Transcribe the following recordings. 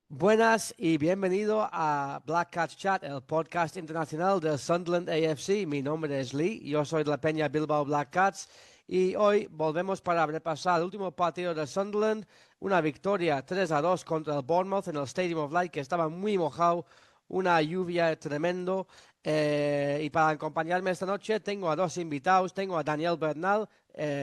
Buenas y bienvenido a Black Cats Chat, el podcast internacional del Sunderland AFC. Mi nombre es Lee, yo soy de la Peña Bilbao Black Cats y hoy volvemos para repasar el último partido del Sunderland, una victoria 3-2 contra el Bournemouth en el Stadium of Light, que estaba muy mojado, una lluvia tremendo. Y para acompañarme esta noche tengo a dos invitados, tengo a Daniel Bernal.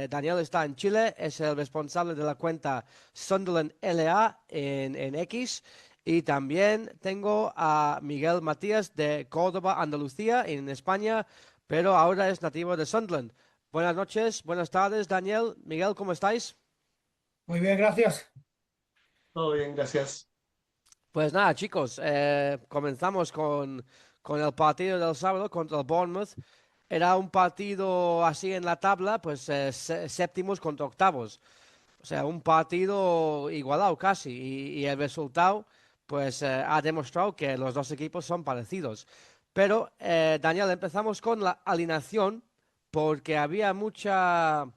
Daniel está en Chile, es el responsable de la cuenta Sunderland LA en X. Y también tengo a Miguel Matías de Córdoba, Andalucía, en España, pero ahora es nativo de Sunderland. Buenas noches, buenas tardes, Daniel. Miguel, ¿cómo estáis? Muy bien, gracias. Todo bien, gracias. Pues nada, chicos, comenzamos con el partido del sábado contra el Bournemouth. Era un partido así en la tabla, pues séptimos contra octavos. O sea, un partido igualado casi. Y el resultado, pues ha demostrado que los dos equipos son parecidos. Pero, Daniel, empezamos con la alineación porque había mucha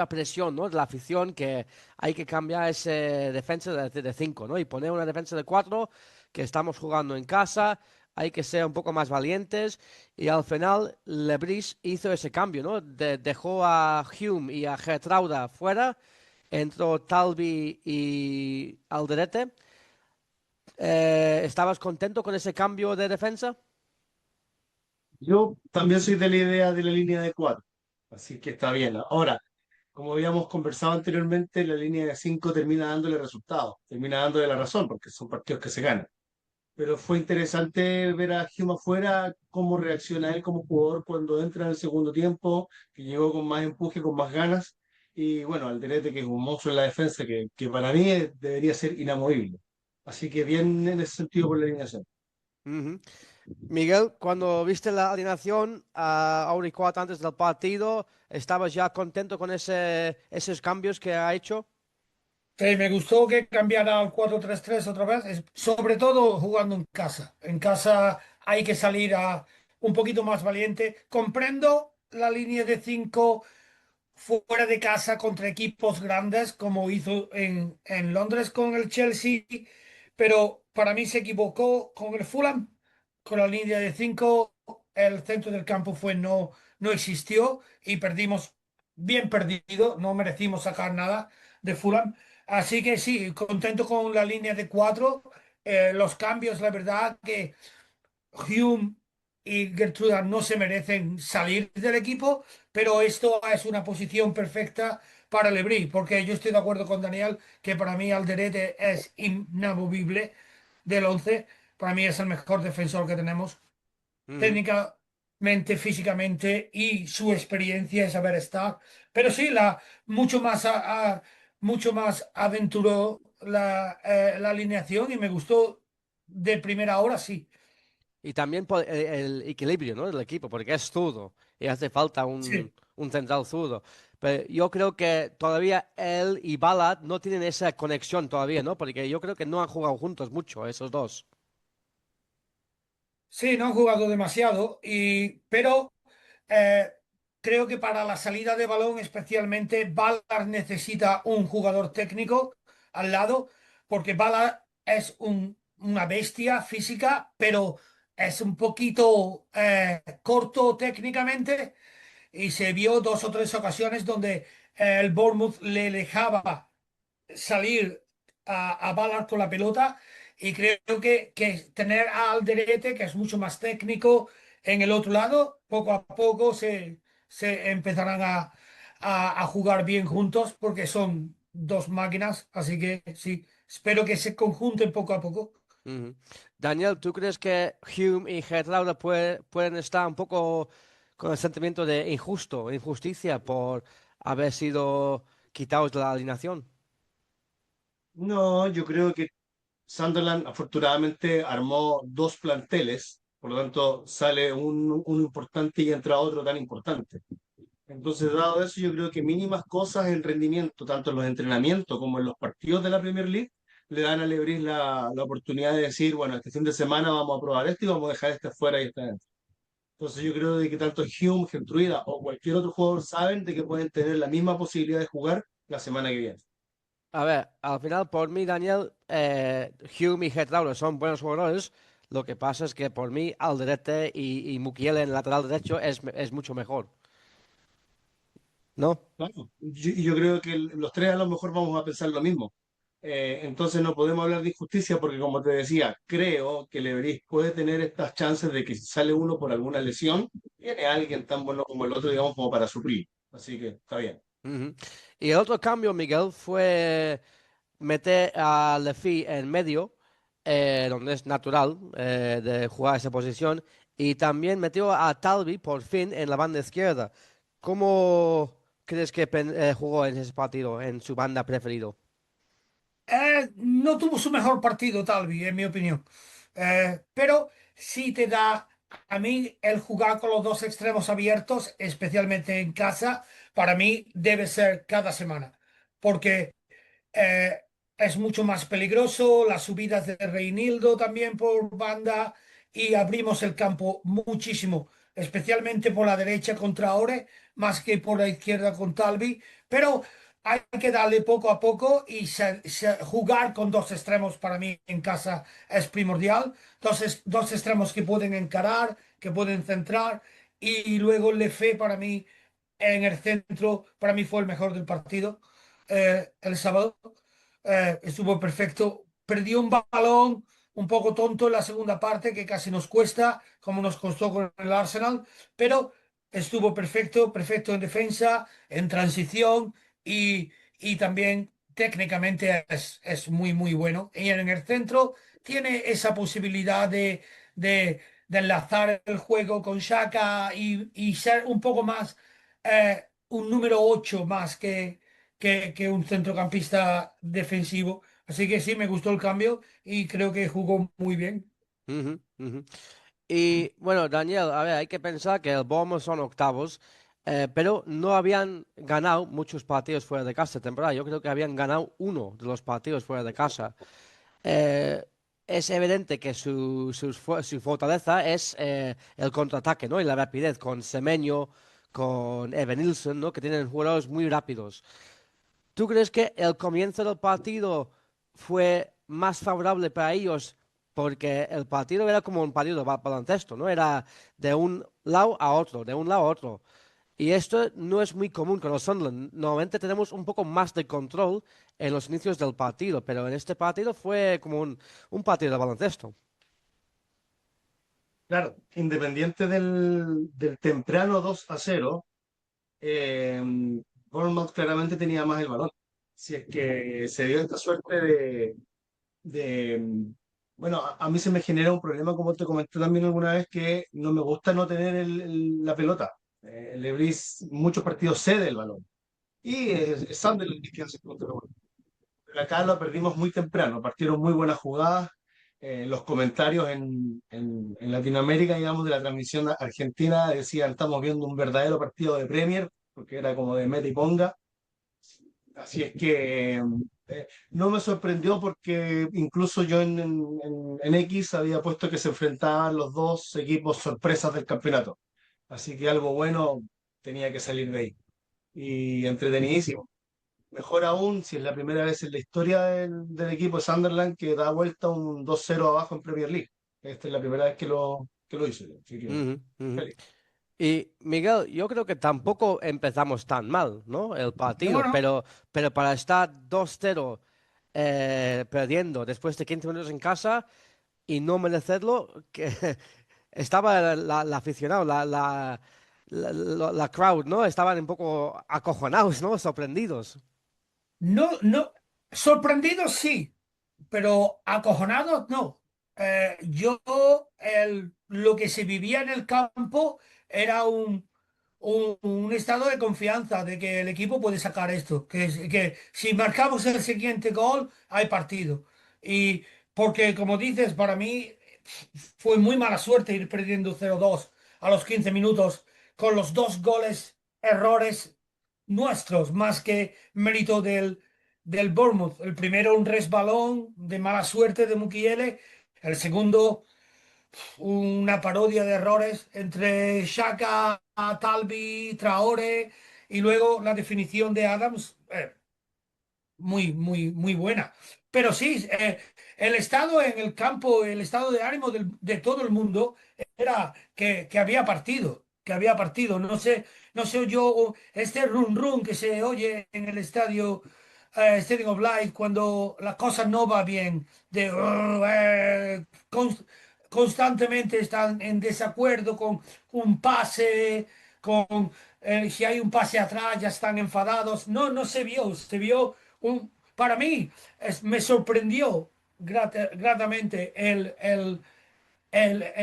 presión, ¿no? De la afición que hay que cambiar ese defensa de 5, ¿no? Y poner una defensa de 4 que estamos jugando en casa, hay que ser un poco más valientes y al final Lebris hizo ese cambio, ¿no? Dejó a Hume y a Geertruida fuera, entró Talbi y Alderete. ¿Estabas contento con ese cambio de defensa? Yo también soy de la idea de la línea de cuatro, así que está bien. Ahora, como habíamos conversado anteriormente, la línea de cinco termina dándole resultados, termina dándole la razón, porque son partidos que se ganan. Pero fue interesante ver a Hume afuera, cómo reacciona él como jugador cuando entra en el segundo tiempo, que llegó con más empuje, con más ganas. Y bueno, Alderete, que es un monstruo en la defensa, que para mí debería ser inamovible. Así que bien en ese sentido por la alineación. Ujú. Miguel, cuando viste la alineación a Auricuat antes del partido, ¿estabas ya contento con esos cambios que ha hecho? Sí, me gustó que cambiara al 4-3-3 otra vez, sobre todo jugando en casa. En casa hay que salir un poquito más valiente. Comprendo la línea de 5 fuera de casa contra equipos grandes, como hizo en Londres con el Chelsea, pero para mí se equivocó con el Fulham, con la línea de 5. El centro del campo no existió y perdimos, bien perdido, no merecimos sacar nada de Fulham. Así que sí, contento con la línea de 4. Los cambios, la verdad que Hume y Gertruda no se merecen salir del equipo, pero esto es una posición perfecta para Lebrí, porque yo estoy de acuerdo con Daniel que para mí Alderete es inamovible del 11. Para mí es el mejor defensor que tenemos Ujú. técnicamente, físicamente, y su experiencia es saber estar. Pero sí, mucho más, mucho más aventuró la alineación y me gustó de primera hora, sí. Y también por el equilibrio, ¿no? Del equipo, porque es zurdo y hace falta Sí. un central zurdo. Pero yo creo que todavía él y Ballard no tienen esa conexión todavía, ¿no? Porque yo creo que no han jugado juntos mucho, esos dos. Sí, no han jugado demasiado, pero eh, creo que para la salida de balón especialmente Ballard necesita un jugador técnico al lado, porque Ballard es una bestia física, pero es un poquito corto técnicamente y se vio dos o tres ocasiones donde el Bournemouth le dejaba salir a Ballard con la pelota y creo que tener a Alderete, que es mucho más técnico, en el otro lado, poco a poco se empezarán a jugar bien juntos porque son dos máquinas, así que sí, espero que se conjunten poco a poco. Ujú. Daniel, ¿tú crees que Hume y Geertruida pueden estar un poco con el sentimiento de injusticia por haber sido quitados de la alineación? No, yo creo que Sunderland afortunadamente armó dos planteles, por lo tanto sale un importante y entra otro tan importante. Entonces, dado eso, yo creo que mínimas cosas en rendimiento, tanto en los entrenamientos como en los partidos de la Premier League, le dan a Lebris la oportunidad de decir, bueno, este fin de semana vamos a probar esto y vamos a dejar este fuera y este dentro. Entonces yo creo de que tanto Hume, Gentruida o cualquier otro jugador saben de que pueden tener la misma posibilidad de jugar la semana que viene. A ver, al final, por mí, Daniel, Hume y Getrauro son buenos jugadores. Lo que pasa es que por mí, Alderete y Mukiele en el lateral derecho es mucho mejor, ¿no? Claro. Yo creo que los tres a lo mejor vamos a pensar lo mismo. Entonces no podemos hablar de injusticia porque, como te decía, creo que Lebris puede tener estas chances de que si sale uno por alguna lesión, tiene alguien tan bueno como el otro, digamos, como para suplir. Así que está bien. Ujú. Y el otro cambio, Miguel, fue meter a Lefi en medio, donde es natural de jugar esa posición, y también metió a Talbi por fin en la banda izquierda. ¿Cómo crees que jugó en ese partido, en su banda preferido? No tuvo su mejor partido, Talvi, en mi opinión. Pero sí te da, a mí, el jugar con los dos extremos abiertos, especialmente en casa, para mí debe ser cada semana. Porque eh, es mucho más peligroso, las subidas de Reinildo también por banda y abrimos el campo muchísimo, especialmente por la derecha contra Ore, más que por la izquierda con Talvi, pero hay que darle poco a poco y jugar con dos extremos para mí en casa es primordial. Entonces, dos extremos que pueden encarar, que pueden centrar y luego Lefe para mí en el centro, para mí fue el mejor del partido el sábado. Estuvo perfecto. Perdió un balón un poco tonto en la segunda parte que casi nos cuesta, como nos costó con el Arsenal, pero estuvo perfecto, perfecto en defensa, en transición y también técnicamente es muy, muy bueno. Y en el centro tiene esa posibilidad de enlazar el juego con Xhaka y ser un poco más, un número 8 más que un centrocampista defensivo. Así que sí, me gustó el cambio y creo que jugó muy bien. Ujú, ujú. Y bueno, Daniel, a ver, hay que pensar que el Bournemouth son octavos, pero no habían ganado muchos partidos fuera de casa esta temporada. Yo creo que habían ganado uno de los partidos fuera de casa. Eh, es evidente que su fortaleza es el contraataque, ¿no? Y la rapidez con Semenyo, con Evanilson, ¿no? Que tienen jugadores muy rápidos. ¿Tú crees que el comienzo del partido fue más favorable para ellos porque el partido era como un partido de baloncesto, ¿no? Era de un lado a otro, de un lado a otro. Y esto no es muy común con los Sunderland. Normalmente tenemos un poco más de control en los inicios del partido, pero en este partido fue como un partido de baloncesto. Claro, independiente del temprano 2-0, eh, Bournemouth claramente tenía más el balón. Si es que se dio esta suerte de bueno, a mí se me genera un problema, como te comenté también alguna vez, que no me gusta no tener la pelota. El Lebris muchos partidos cede el balón. Y es Sunderland el que hace control. Pero acá lo perdimos muy temprano, partieron muy buenas jugadas. Los comentarios en Latinoamérica, digamos, de la transmisión argentina decían, estamos viendo un verdadero partido de Premier, porque era como de meta y ponga. Así es que no me sorprendió porque incluso yo en X había puesto que se enfrentaban los dos equipos sorpresas del campeonato. Así que algo bueno tenía que salir de ahí. Y entretenidísimo. Mejor aún si es la primera vez en la historia del equipo de Sunderland que da vuelta un 2-0 abajo en Premier League. Esta es la primera vez que lo hizo. Así que, Ujú, ujú. feliz. Y Miguel, yo creo que tampoco empezamos tan mal, ¿no? El No, partido, no, pero para estar 2-0 perdiendo después de 15 minutos en casa y no merecerlo, que estaba la aficionado, la crowd, ¿no? Estaban un poco acojonados, ¿no? Sorprendidos. no, no. Sorprendido sí, pero acojonado no. Lo que se vivía en el campo era un estado de confianza de que el equipo puede sacar esto, que si marcamos el siguiente gol hay partido. Y porque, como dices, para mí fue muy mala suerte ir perdiendo 0-2 a los 15 minutos con los dos goles. errores nuestros más que mérito del Bournemouth. El primero, un resbalón de mala suerte de Mukiele. El segundo, una parodia de errores entre Xhaka, Talbi, Traore y luego la definición de Adams. Muy buena. Pero sí, el estado en el campo, el estado de ánimo de todo el mundo era que había partido, que había partido. No sé yo, este run run que se oye en el estadio, Stadium of Light, cuando las cosas no va bien, de constantemente están en desacuerdo con un pase, con si hay un pase atrás ya están enfadados. No se vio para mí me sorprendió gratamente el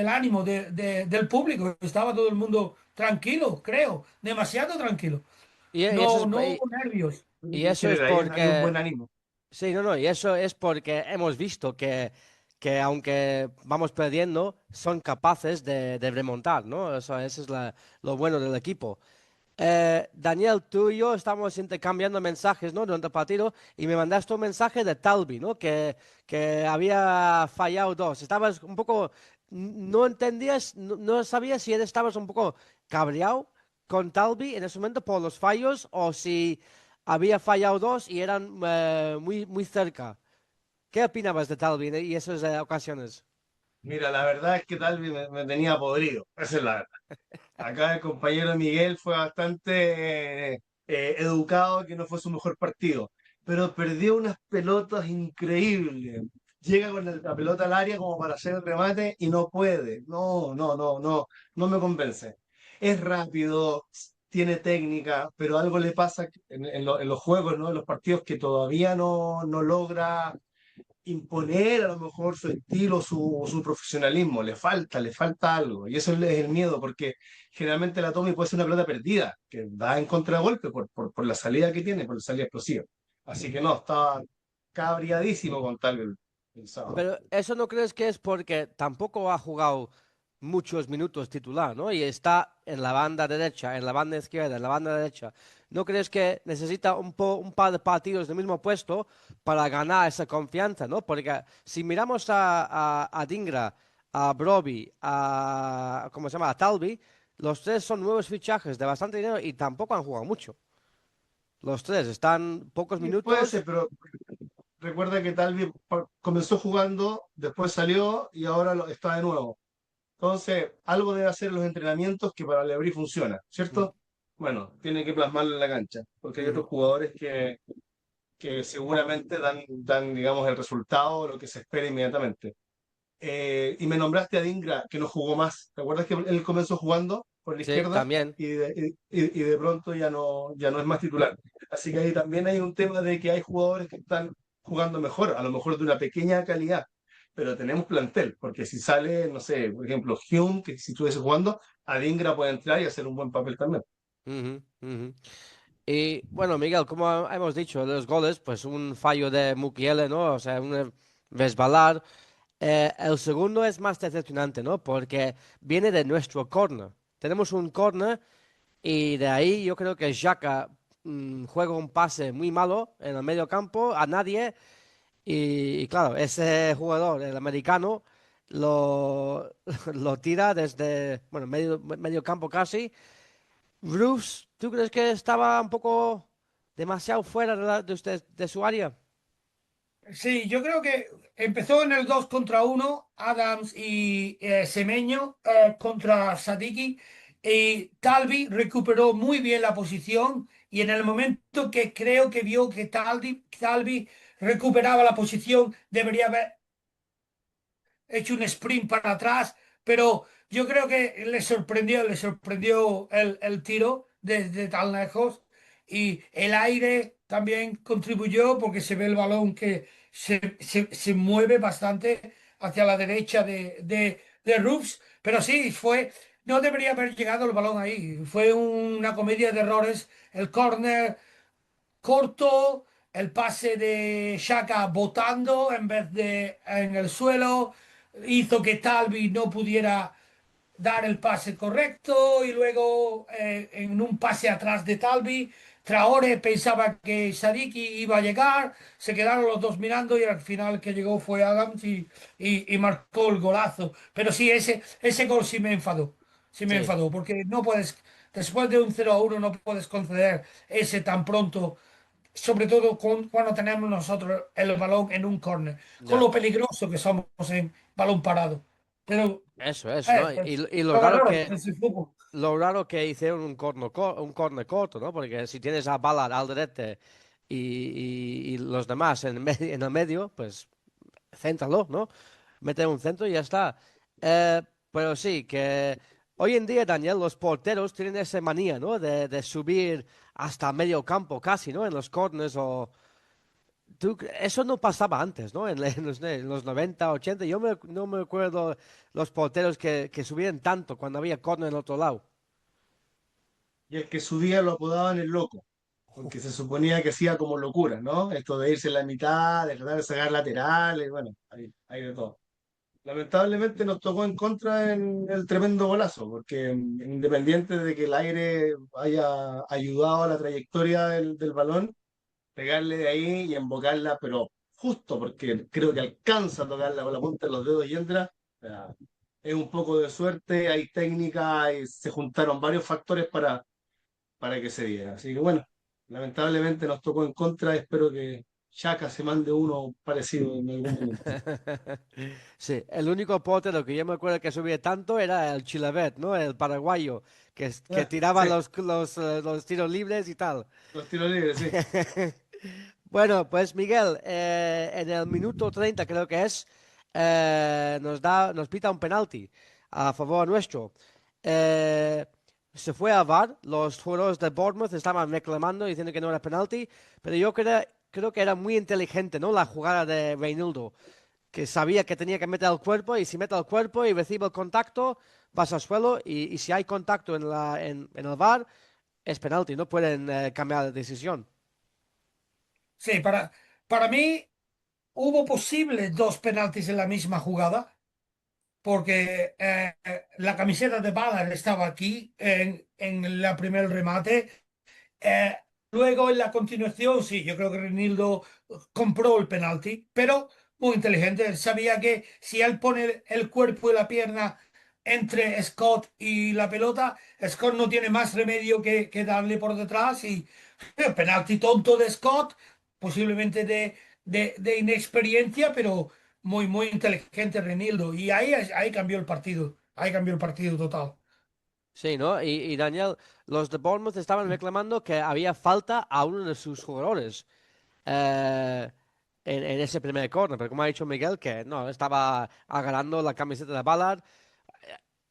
ánimo del público. Estaba todo el mundo tranquilo, creo, demasiado tranquilo. Y eso No, es, no hubo nervios. y En eso es general hay un porque buen ánimo. sí, no, no, y eso es porque hemos visto que aunque vamos perdiendo, son capaces de remontar, ¿no? Eso es lo bueno del equipo. Daniel, tú y yo estamos intercambiando mensajes, ¿no? Durante el partido y me mandaste un mensaje de Talbi, ¿no? Que había fallado dos. Estabas un poco, no entendías, no sabías si estabas un poco cabreado con Talbi en ese momento por los fallos o si había fallado dos y eran muy cerca. ¿Qué opinabas de Talbi y esas ocasiones? Mira, la verdad es que Talvi me tenía podrido. Esa es la verdad. Acá el compañero Miguel fue bastante educado, que no fue su mejor partido, pero perdió unas pelotas increíbles. Llega con la pelota al área como para hacer el remate y no puede. No me convence. Es rápido, tiene técnica, pero algo le pasa en los juegos, ¿no? En los partidos que todavía no logra imponer a lo mejor su estilo, su profesionalismo, le falta algo. Y eso es el miedo, porque generalmente la Tommy puede ser una pelota perdida, que da en contragolpe por la salida que tiene, por la salida explosiva. Así que no, estaba cabreadísimo con tal el sábado. Pero eso no crees que es porque tampoco ha jugado muchos minutos titular, ¿no? Y está en la banda derecha, en la banda izquierda, en la banda derecha. ¿No crees que necesita un par de partidos del mismo puesto para ganar esa confianza, ¿no? Porque si miramos a Dingra, a Broby, ¿cómo se llama? A Talbi, los tres son nuevos fichajes de bastante dinero y tampoco han jugado mucho. Los tres están pocos Sí, puede minutos. ser, pero recuerda que Talvi comenzó jugando, después salió y ahora está de nuevo. Entonces, algo debe hacer en los entrenamientos que para Lebrí funciona, Mm, ¿cierto? Bueno, tiene que plasmarlo en la cancha, porque hay otros ujú. jugadores que seguramente dan, digamos, el resultado, lo que se espera inmediatamente. Y me nombraste a Dingra, que no jugó más. ¿Te acuerdas que él comenzó jugando por la Sí, izquierda también. y de pronto ya no es más titular? Así que ahí también hay un tema de que hay jugadores que están jugando mejor, a lo mejor de una pequeña calidad, pero tenemos plantel, porque si sale, no sé, por ejemplo, Hume, que si estuviese jugando, a Dingra puede entrar y hacer un buen papel también. Ujú, ujú. Y bueno, Miguel, como hemos dicho, los goles, pues un fallo de Mukiele, ¿no? O sea, un resbalar. El segundo es más decepcionante, ¿no? Porque viene de nuestro corner. Tenemos un corner y de ahí yo creo que Xhaka juega un pase muy malo en el medio campo a nadie y claro, ese jugador, el americano, lo, lo tira desde, bueno, medio campo casi. Bruce, ¿tú crees que estaba un poco demasiado fuera de su área? Sí, yo creo que empezó en el 2 contra uno Adams y Semeño contra Sadiki, y Talvi recuperó muy bien la posición, y en el momento que creo que vio que Talvi recuperaba la posición, debería haber hecho un sprint para atrás, pero yo creo que le sorprendió el tiro desde tan lejos, y el aire también contribuyó porque se ve el balón que se mueve bastante hacia la derecha de Rooks, pero sí, no debería haber llegado el balón ahí, fue una comedia de errores, el córner corto, el pase de Xhaka botando en vez de en el suelo, hizo que Talvi no pudiera dar el pase correcto y luego en un pase atrás de Talbi, Traore pensaba que Sadiki iba a llegar, se quedaron los dos mirando y al final que llegó fue Adams y marcó el golazo. Pero sí, ese gol sí me Sí, enfadó, porque no puedes, después de un 0-1 no puedes conceder ese tan pronto, sobre todo cuando tenemos nosotros el balón en un córner, con ya. lo peligroso que somos en balón parado. Pero Eso es, ¿no? pues, Y lo son raro errores, que es el fútbol. hicieron un corno corto, ¿no? Porque si tienes a Ballard, Alderete y los demás en el medio, pues céntralo, ¿no? Mete un centro y ya está. Eh, pero sí, que hoy en día, Daniel, los porteros tienen esa manía, ¿no? De subir hasta medio campo casi, ¿no? En los corners o... eso no pasaba antes, ¿no? En los 90, 80, no me acuerdo los porteros que subían tanto cuando había córner en el otro lado. Y el que subía lo apodaban el loco, porque se suponía que hacía como locura, ¿no? Esto de irse en la mitad, de tratar de sacar laterales, bueno, hay de todo. Lamentablemente nos tocó en contra en el tremendo golazo, porque independiente de que el aire haya ayudado a la trayectoria del balón, pegarle de ahí y embocarla, pero justo porque creo que alcanza a tocarla con la punta de los dedos y entra. O sea, es un poco de suerte, hay técnica y se juntaron varios factores para que se diera. Así que bueno, lamentablemente nos tocó en contra. Espero que Xhaka se mande uno parecido en algún momento. Sí, el único portero que yo me acuerdo que subía tanto era el Chilavet, ¿no? El paraguayo, que tiraba Sí, los tiros libres y tal. los tiros libres, sí. Bueno, pues Miguel, en el minuto 30 creo que es, nos pita un penalti a favor nuestro. Eh, Se fue a VAR, los jugadores de Bournemouth estaban reclamando diciendo que no era penalti, pero creo que era muy inteligente, ¿no? La jugada de Reinildo, que sabía que tenía que meter el cuerpo y si mete el cuerpo y recibe el contacto, vas al suelo y si hay contacto en el VAR, es penalti, no pueden cambiar de decisión. Sí, para mí hubo posibles dos penaltis en la misma jugada, porque la camiseta de Ballard estaba aquí en la primer remate. Eh, Luego en la continuación, sí, yo creo que Renildo compró el penalti, pero muy inteligente. Él sabía que si él pone el cuerpo y la pierna entre Scott y la pelota, Scott no tiene más remedio que darle por detrás y penalti tonto de Scott, posiblemente de inexperiencia, pero muy inteligente Renildo. Y ahí cambió el partido, ahí cambió el partido total. Sí, ¿no? Y Daniel, los de Bournemouth estaban reclamando que había falta a uno de sus jugadores eh, en ese primer corner, pero como ha dicho Miguel, que no, estaba agarrando la camiseta de Ballard.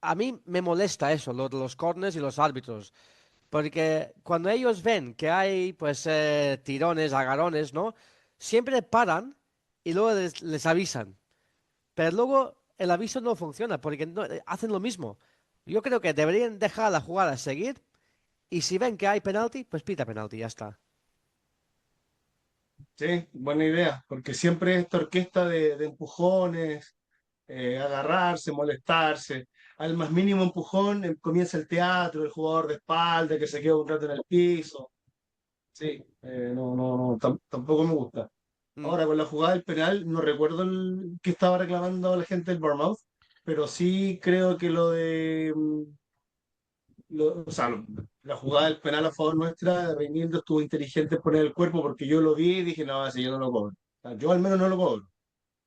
A mí me molesta eso, lo de los corners y los árbitros, porque cuando ellos ven que hay pues tirones, agarrones, ¿no? Siempre paran y luego les avisan. Pero luego el aviso no funciona porque hacen lo mismo. Yo creo que deberían dejar la jugada seguir y si ven que hay penalti, pues pita penalti, ya está. Sí, buena idea, porque siempre esta orquesta de empujones, agarrarse, molestarse. Al más mínimo empujón comienza el teatro, el jugador de espalda que se queda un rato en el piso. Sí, no, tampoco me gusta. Mm. Ahora, con la jugada del penal, no recuerdo qué estaba reclamando la gente del Bournemouth, pero sí creo que lo de o sea, la jugada del penal a favor nuestra, Reinildo estuvo inteligente en poner el cuerpo porque yo lo vi y dije, no, así yo no lo cobro. O sea, yo al menos no lo cobro.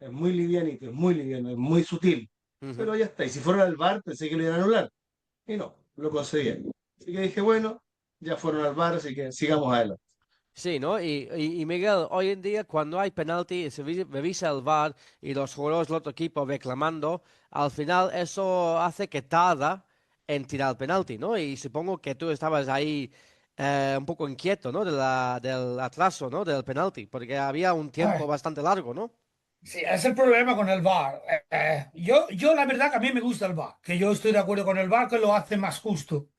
Es muy livianito, es muy liviano, es muy sutil. Ujú. Pero ya está. Y si fueron al bar, pensé que lo iban a anular. Y no, lo concedieron. Así que dije, bueno, ya fueron al bar, así que sigamos adelante. Sí, ¿no? Y Miguel, hoy en día cuando hay penalti, revisa el VAR y los jugadores del otro equipo reclamando, al final eso hace que tarda en tirar el penalti, ¿no? Y supongo que tú estabas ahí un poco inquieto, ¿no? Del atraso, ¿no? Del penalti, porque había un tiempo Ay, bastante largo, ¿no? sí, es el problema con el VAR. Yo la verdad que a mí me gusta el VAR, que yo estoy de acuerdo con el VAR, que lo hace más justo,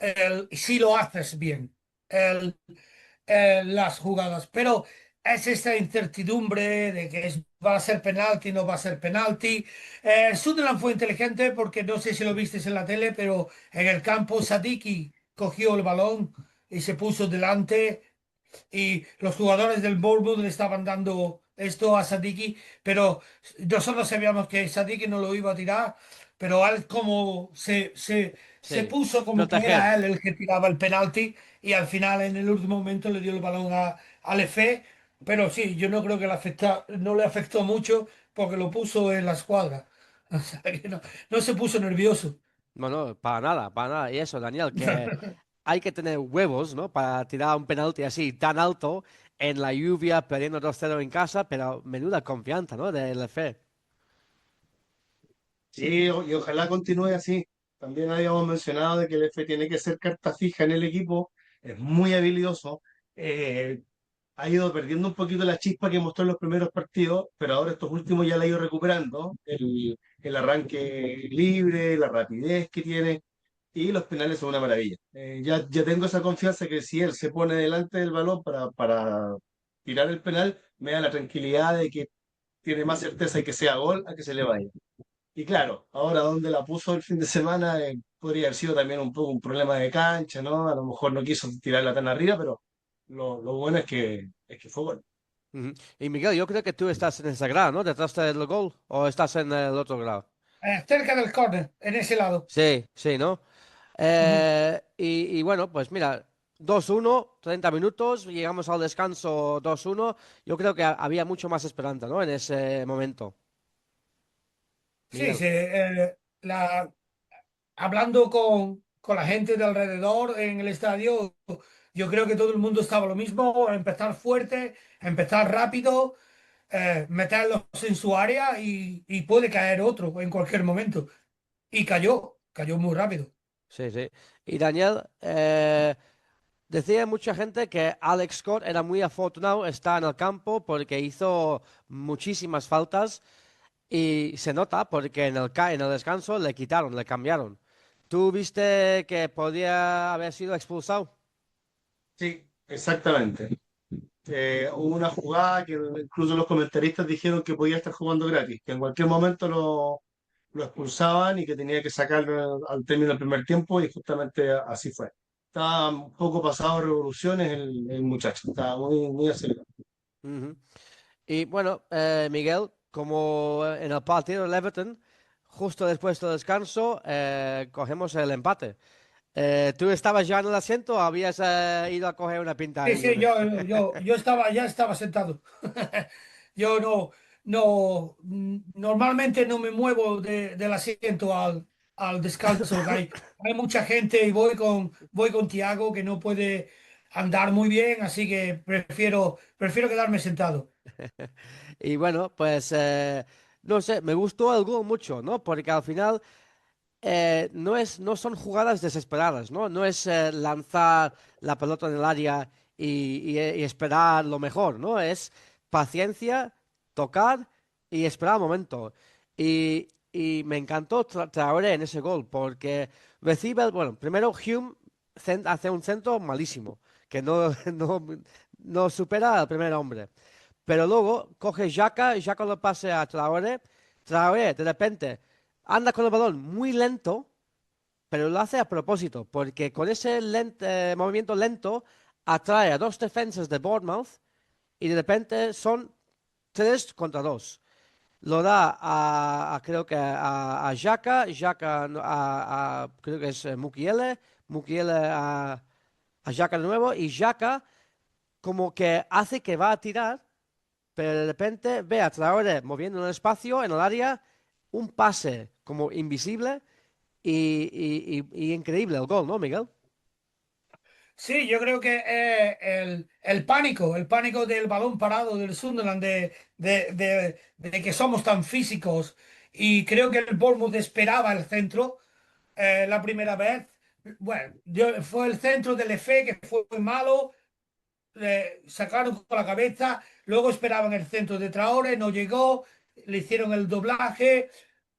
si lo haces bien, el- las jugadas. Pero es esta incertidumbre de que va a ser penalti, no va a ser penalti. Sunderland fue inteligente porque no sé si lo visteis en la tele, pero en el campo Sadiki cogió el balón y se puso delante y los jugadores del Bournemouth le estaban dando esto a Sadiki, pero nosotros sabíamos que Sadiki no lo iba a tirar, pero él como se Sí, puso como que proteger. era él el que tiraba el penalti y al final en el último momento le dio el balón al Efe, pero sí, yo no creo que no le afectó mucho porque lo puso en la escuadra. O sea, que no se puso nervioso. Bueno, para nada, para nada. Y eso, Daniel, que hay que tener huevos, ¿no? Para tirar un penalti así tan alto en la lluvia, perdiendo 2-0 en casa, pero menuda confianza, ¿no? Del F. Sí, y ojalá continúe así. También habíamos mencionado de que el F tiene que ser carta fija en el equipo, es muy habilidoso. Eh, ha ido perdiendo un poquito la chispa que mostró en los primeros partidos, pero ahora estos últimos ya la ha ido recuperando. El arranque libre, la rapidez que tiene y los penales son una maravilla. Ya tengo esa confianza que si él se pone delante del balón para tirar el penal, me da la tranquilidad de que tiene más certeza de que sea gol a que se le vaya. Y claro, ahora donde la puso el fin de semana podría haber sido también un poco un problema de cancha, ¿no? A lo mejor no quiso tirarla tan arriba, pero lo bueno es que fue gol. Ujú. Y Miguel, yo creo que tú estás en ese grado, ¿no? Detrás del gol, o estás en el otro grado. Cerca del córner, en ese lado. Sí, sí, ¿no? Ujú. Y bueno, pues mira, 2-1, 30 minutos, llegamos al descanso 2-1. Yo creo que había mucho más esperanza, ¿no? En ese momento. Sí, Miguel. sí, hablando con la gente de alrededor en el estadio, yo creo que todo el mundo estaba lo mismo, empezar fuerte, empezar rápido, meterlos en su área y puede caer otro en cualquier momento. Y cayó muy rápido. Sí, sí. Y Daniel, decía mucha gente que Alex Scott era muy afortunado estar en el campo porque hizo muchísimas faltas y se nota porque en el descanso le quitaron, le cambiaron. ¿Tú viste que podía haber sido expulsado? Sí, exactamente. Hubo una jugada que incluso los comentaristas dijeron que podía estar jugando gratis, que en cualquier momento lo expulsaban y que tenía que sacarlo al término del primer tiempo y justamente así fue. Estaba un poco pasado de revoluciones el muchacho, estaba muy acelerado. Ujú. Y bueno, Miguel, como en el partido del Everton, justo después del descanso, cogemos el empate. ¿Tú estabas ya en el asiento o habías ido a coger una pinta Sí, sí, libre? ya estaba sentado. Yo normalmente no me muevo del asiento al descanso. Hay mucha gente y voy con Tiago que no puede andar muy bien, así que prefiero quedarme sentado. Y bueno, pues no sé, me gustó el gol mucho, ¿no? Porque al final no son jugadas desesperadas, ¿no? No es lanzar la pelota en el área y esperar lo mejor, ¿no? Es paciencia, tocar y esperar el momento. Y me encantó Traoré en ese gol porque recibe, bueno, primero Hume hace un centro malísimo, que no supera al primer hombre. Pero luego coge Xhaka y Xhaka lo pasa a Traoré. Traoré, de repente, anda con el balón muy lento, pero lo hace a propósito, porque con ese movimiento lento atrae a dos defensas de Bournemouth y de repente son 3 contra 2. Lo da creo que a Xhaka, Xhaka creo que es Mukiele, Mukiele a Xhaka de nuevo y Xhaka como que hace que va a tirar pero de repente ve a Traoré moviendo en el espacio, en el área, un pase como invisible y increíble el gol, ¿no, Miguel? Sí, yo creo que el pánico del balón parado del Sunderland, de que somos tan físicos, y creo que el Bournemouth esperaba el centro la primera vez. Bueno, fue el centro del Efe que fue muy malo, le sacaron con la cabeza, luego esperaban el centro de Traore, no llegó, le hicieron el doblaje,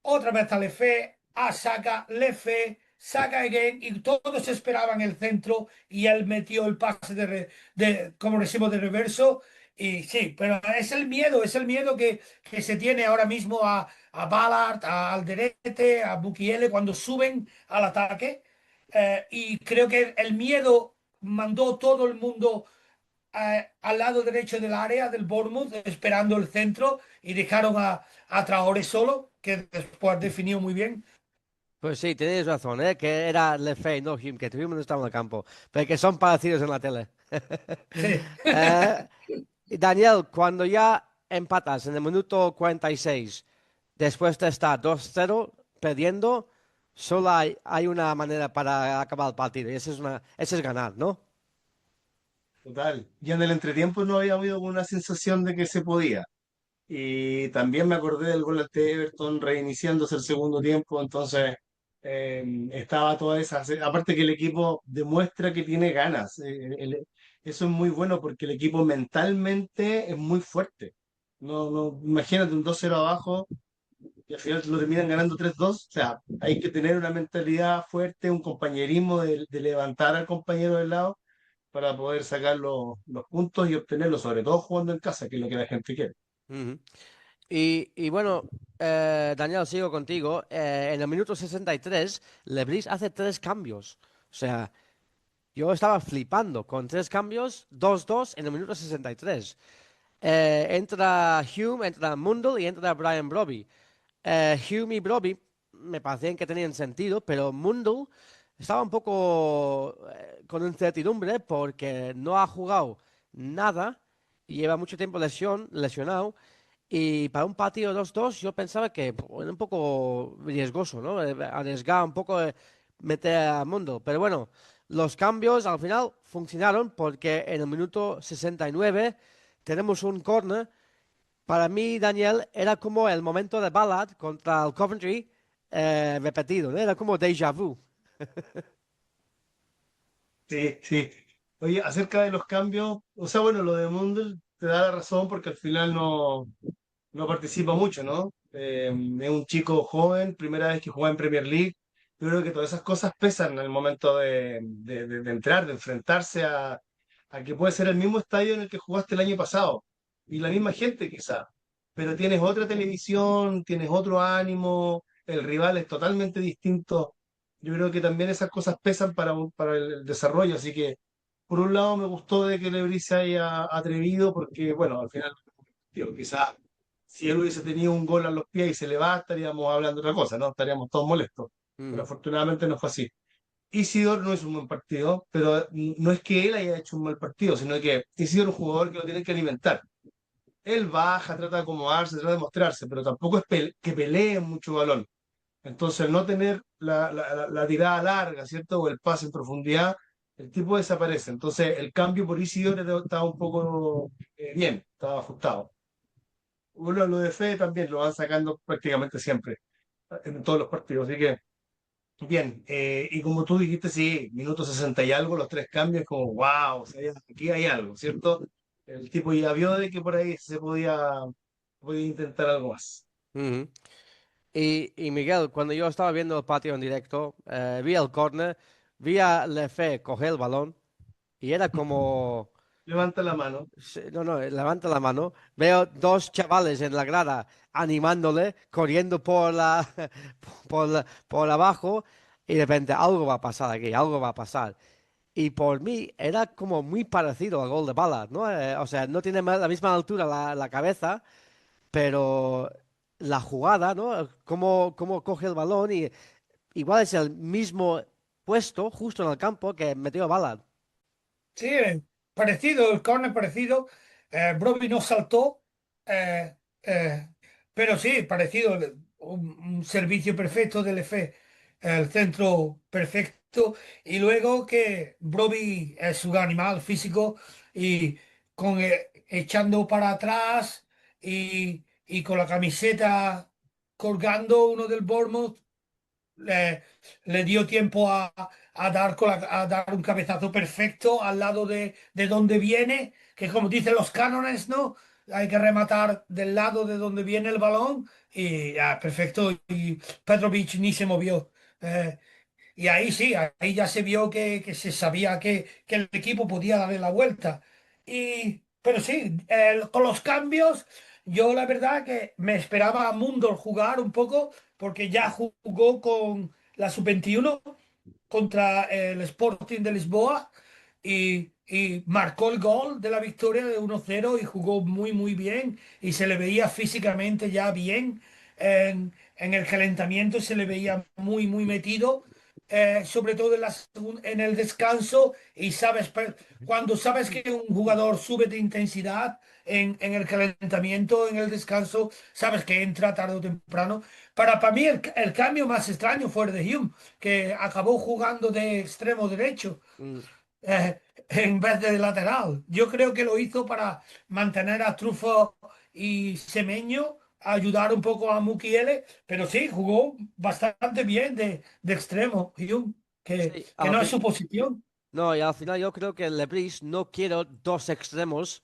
otra vez a Lefe, a Saca, Lefe, Saca again, y todos esperaban el centro y él metió el pase como decimos, de reverso Y sí, pero es el miedo que se tiene ahora mismo a Ballard, a Alderete, a Mukiele cuando suben al ataque. Y creo que el miedo mandó todo el mundo al lado derecho del área del Bournemouth, esperando el centro, y dejaron a Traoré solo, que después definió muy bien. Pues sí, tenéis razón, ¿eh? Que era Lefebvre, no Hume, que tuvimos no estaba en el campo, pero que son parecidos en la tele. Sí. Eh, y Daniel, cuando ya empatas en el minuto 46, después de estar 2-0 perdiendo, solo hay una manera para acabar el partido y esa es ganar, ¿no? Total. Y en el entretiempo no había habido una sensación de que se podía. Y también me acordé del gol ante Everton reiniciándose el segundo tiempo, entonces estaba toda esa... Aparte que el equipo demuestra que tiene ganas. Eso es muy bueno porque el equipo mentalmente es muy fuerte. Imagínate un 2-0 abajo y al final lo terminan ganando 3-2. O sea, hay que tener una mentalidad fuerte, un compañerismo de levantar al compañero del lado para poder sacar los puntos y obtenerlos, sobre todo jugando en casa, que es lo que la gente quiere. Ujú. Y bueno, Daniel, sigo contigo. En el minuto 63, Lebris hace tres cambios. O sea, yo estaba flipando con tres cambios, 2-2 en el minuto 63. Entra Hume, entra Mundle y entra Brian Brobby. Hume y Brobby me parecían que tenían sentido, pero Mundle estaba un poco con incertidumbre porque no ha jugado nada y lleva mucho tiempo lesionado. Y para un partido 2-2 yo pensaba que era un poco riesgoso, ¿no? Arriesgar un poco meter a Mundo. Pero bueno, los cambios al final funcionaron porque en el minuto 69 tenemos un corner. Para mí, Daniel, era como el momento de Ballad contra el Coventry repetido, ¿no? Era como déjà vu. Sí, sí. Oye, acerca de los cambios, o sea, bueno, lo de Mundel te da la razón porque al final no participa mucho, ¿no? Es un chico joven, primera vez que juega en Premier League. Yo creo que todas esas cosas pesan en el momento de entrar, de enfrentarse a que puede ser el mismo estadio en el que jugaste el año pasado y la misma gente quizá, pero tienes otra televisión, tienes otro ánimo, el rival es totalmente distinto. Yo creo que también esas cosas pesan para el desarrollo, así que por un lado me gustó de que Lebris se haya atrevido porque, bueno, al final, tío, quizás si él hubiese tenido un gol a los pies y se le va, estaríamos hablando de otra cosa, ¿no? Estaríamos todos molestos. Pero Ujú, afortunadamente no fue así. Isidor no es un buen partido, pero no es que él haya hecho un mal partido, sino que Isidor es un jugador que lo tiene que alimentar. Él baja, trata de acomodarse, trata de mostrarse, pero tampoco es que pelee mucho balón. Entonces, no tener la tirada larga, ¿cierto? O el pase en profundidad, el tipo desaparece. Entonces, el cambio por Isidor estaba un poco bien, estaba ajustado. Bueno, lo de Fede también lo van sacando prácticamente siempre, en todos los partidos. Así que, bien. Y como tú dijiste, sí, minuto 60 y algo, los tres cambios, como, wow, o sea, aquí hay algo, ¿cierto? El tipo ya vio de que por ahí podía intentar algo más. ujú. Y Miguel, cuando yo estaba viendo el patio en directo, vi el córner, vi a Lefebvre coger el balón y era como... Levanta la mano. Sí, no, no, levanta la mano. Veo dos chavales en la grada animándole, corriendo por abajo, y de repente algo va a pasar aquí, algo va a pasar. Y por mí era como muy parecido al gol de Ballard, ¿no? O sea, no tiene la misma altura la cabeza, pero la jugada, ¿no? Cómo coge el balón y igual es el mismo puesto justo en el campo que metió Ballard. Sí, parecido, el córner parecido. Broby no saltó, eh, eh, pero sí, parecido. Un servicio perfecto del EFE, el centro perfecto. Y luego que Broby es un animal físico y echando para atrás y con la camiseta colgando uno del Bournemouth le, le dio tiempo a dar un cabezazo perfecto al lado de donde viene, que como dicen los cánones, ¿no? Hay que rematar del lado de donde viene el balón y ya, perfecto. Y Petrovic ni se movió. Eh, y ahí sí, ahí ya se vio que se sabía que el equipo podía darle la vuelta. Pero sí, con los cambios, yo la verdad que me esperaba a Mundor jugar un poco, porque ya jugó con la sub-21 contra el Sporting de Lisboa y marcó el gol de la victoria de 1-0 y jugó muy, muy bien y se le veía físicamente ya bien. En el calentamiento se le veía muy, muy metido, sobre todo en el descanso y cuando sabes que un jugador sube de intensidad en el calentamiento, en el descanso, sabes que entra tarde o temprano. Para mí el cambio más extraño fue el de Hume, que acabó jugando de extremo derecho Mm, en vez de lateral. Yo creo que lo hizo para mantener a Trufo y Semeño, ayudar un poco a Mukiele, pero sí, jugó bastante bien de extremo, Hume, sí, que no es su posición. no, y al final yo creo que Lebris no quiere dos extremos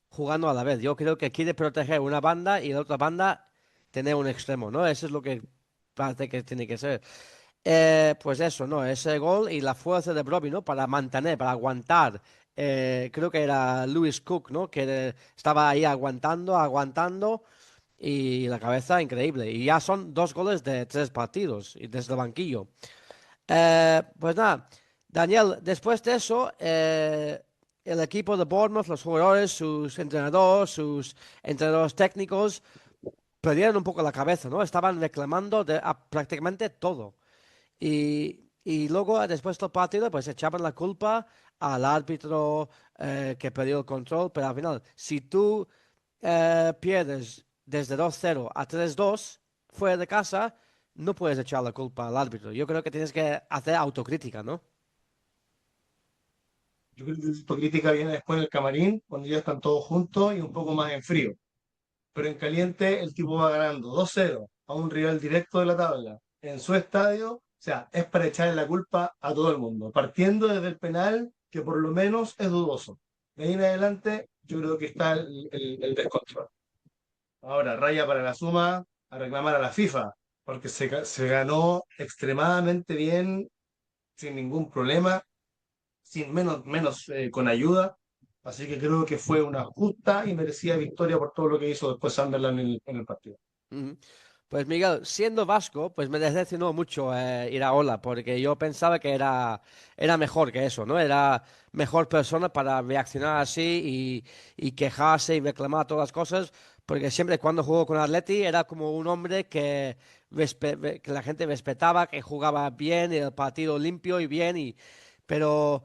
jugando a la vez. Yo creo que quiere proteger una banda y la otra banda tener un extremo, ¿no? Eso es lo que parece que tiene que ser. Pues eso, ¿no? Ese gol y la fuerza de Brobbey, ¿no? Para mantener, para aguantar. Creo que era Lewis Cook, ¿no? Que estaba ahí aguantando, aguantando y la cabeza increíble. Y ya son 2 goles de 3 partidos y desde el banquillo. Pues nada, Daniel, después de eso, el equipo de Bournemouth, los jugadores, sus entrenadores técnicos, perdieron un poco la cabeza, ¿no? Estaban reclamando prácticamente todo. Y luego, después del partido, pues echaban la culpa al árbitro que perdió el control, pero al final, si tú pierdes desde 2-0 a 3-2 fuera de casa, no puedes echar la culpa al árbitro. Yo creo que tienes que hacer autocrítica, ¿no? Yo creo que la autocrítica viene después del camarín, cuando ya están todos juntos y un poco más en frío. Pero en caliente el tipo va ganando 2-0 a un rival directo de la tabla en su estadio. O sea, es para echarle la culpa a todo el mundo, partiendo desde el penal, que por lo menos es dudoso. De ahí en adelante, yo creo que está el descontrol. Ahora, raya para la suma a reclamar a la FIFA, porque se ganó extremadamente bien, sin ningún problema, sin menos con ayuda. Así que creo que fue una justa y merecida victoria por todo lo que hizo después Sunderland en el partido. Ujú. Pues Miguel, siendo vasco, pues me decepcionó mucho Iraola, porque yo pensaba que era mejor que eso, ¿no? Era mejor persona para reaccionar así y quejarse y reclamar todas las cosas, porque siempre cuando jugó con Atleti era como un hombre que la gente respetaba, que jugaba bien, el partido limpio y bien, pero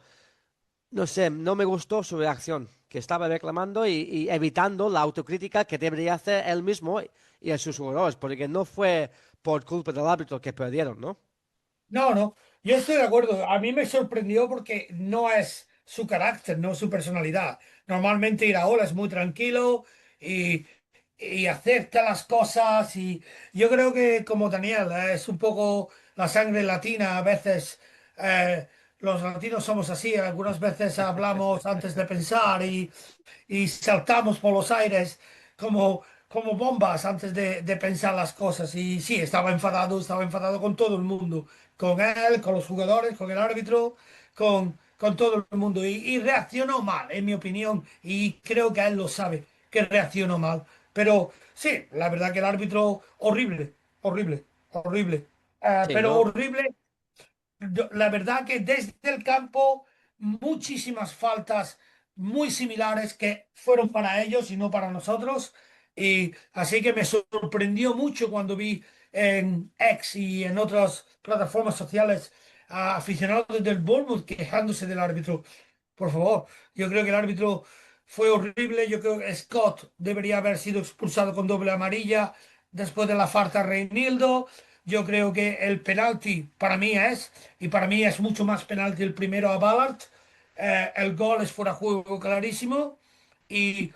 no sé, no me gustó su reacción, que estaba reclamando y evitando la autocrítica que debería hacer él mismo y a sus jugadores, porque no fue por culpa del árbitro que perdieron, ¿no? No, no, yo estoy de acuerdo. A mí me sorprendió porque no es su carácter, no su personalidad. Normalmente Iraola es muy tranquilo y, y acepta las cosas y yo creo que como Daniel es un poco la sangre latina. A veces los latinos somos así, algunas veces hablamos antes de pensar y saltamos por los aires como bombas antes de pensar las cosas. Y sí, estaba enfadado con todo el mundo, con él, con los jugadores, con el árbitro, con todo el mundo. Y reaccionó mal, en mi opinión, y creo que él lo sabe, que reaccionó mal. Pero sí, la verdad que el árbitro, horrible, horrible, horrible. Sí, Pero no. horrible la verdad que desde el campo muchísimas faltas muy similares que fueron para ellos y no para nosotros. Y así que me sorprendió mucho cuando vi en X y en otras plataformas sociales a aficionados del Bournemouth quejándose del árbitro. Por favor, yo creo que el árbitro fue horrible. Yo creo que Scott debería haber sido expulsado con doble amarilla después de la falta a Reinildo. Yo creo que el penalti y para mí es mucho más penalti el primero a Ballard. El gol es fuera de juego clarísimo y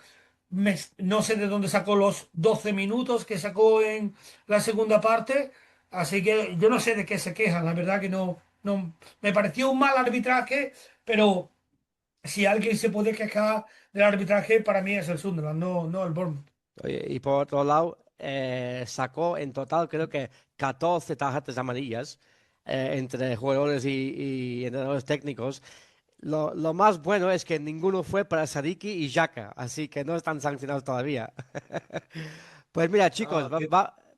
no sé de dónde sacó los 12 minutos que sacó en la segunda parte. Así que yo no sé de qué se quejan, la verdad que no me pareció un mal arbitraje, pero si alguien se puede quejar del arbitraje, para mí es el Sunderland, no el Bournemouth. Oye, y por otro lado, sacó en total creo que 14 tarjetas amarillas entre jugadores y entrenadores técnicos. Lo más bueno es que ninguno fue para Sadiki y Xhaka, así que no están sancionados todavía. Pues mira, chicos, Ah, qué-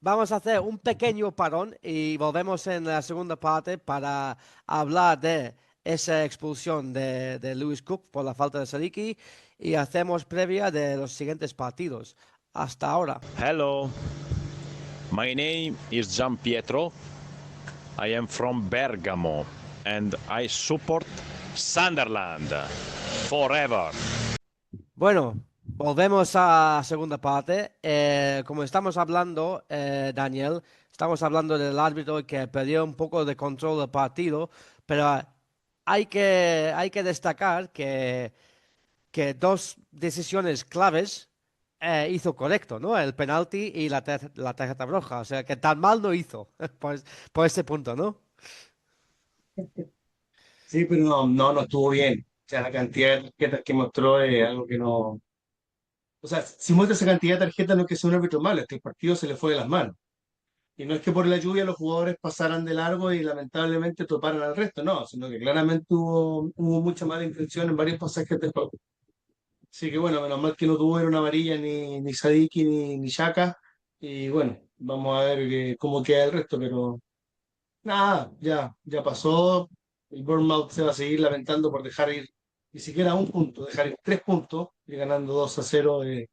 vamos a hacer un pequeño parón y volvemos en la segunda parte para hablar de esa expulsión de Lewis Cook por la falta de Sadiki y hacemos previa de los siguientes partidos. Hasta ahora. Hello, my name is Gian Pietro. I am from Bergamo and I support Sunderland forever. Bueno, volvemos a segunda parte. Como estamos hablando, Daniel, estamos hablando del árbitro que perdió un poco de control del partido, pero hay que destacar que dos decisiones claves hizo correcto, ¿no? El penalti y la tarjeta roja. O sea, que tan mal no hizo, pues, por ese punto, ¿no? Sí, pero no estuvo bien. O sea, la cantidad de tarjetas que mostró es algo que no. O sea, si muestra esa cantidad de tarjetas no es que sea un árbitro malo, es que el partido se le fue de las manos. Y no es que por la lluvia los jugadores pasaran de largo y lamentablemente toparan al resto, no, sino que claramente hubo mucha mala intención en varios pasajes del juego. Así que bueno, menos mal que no tuvo una amarilla ni Sadiki ni Xhaka. Y bueno, vamos a ver cómo queda el resto, pero nada, ya pasó. El Bournemouth se va a seguir lamentando por dejar ir ni siquiera un punto, dejar ir 3 puntos y ganando 2-0 es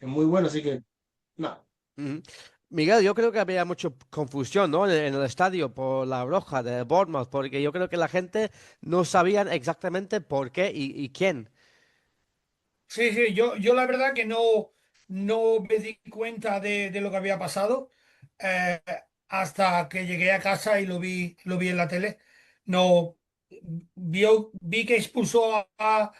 muy bueno, así que nada. Ujú. Miguel, yo creo que había mucha confusión, ¿no? En el estadio por la roja de Bournemouth, porque yo creo que la gente no sabían exactamente por qué y quién. Sí, sí, yo la verdad que no me di cuenta de lo que había pasado eh, hasta que llegué a casa y lo vi en la tele. No vi que expulsó a-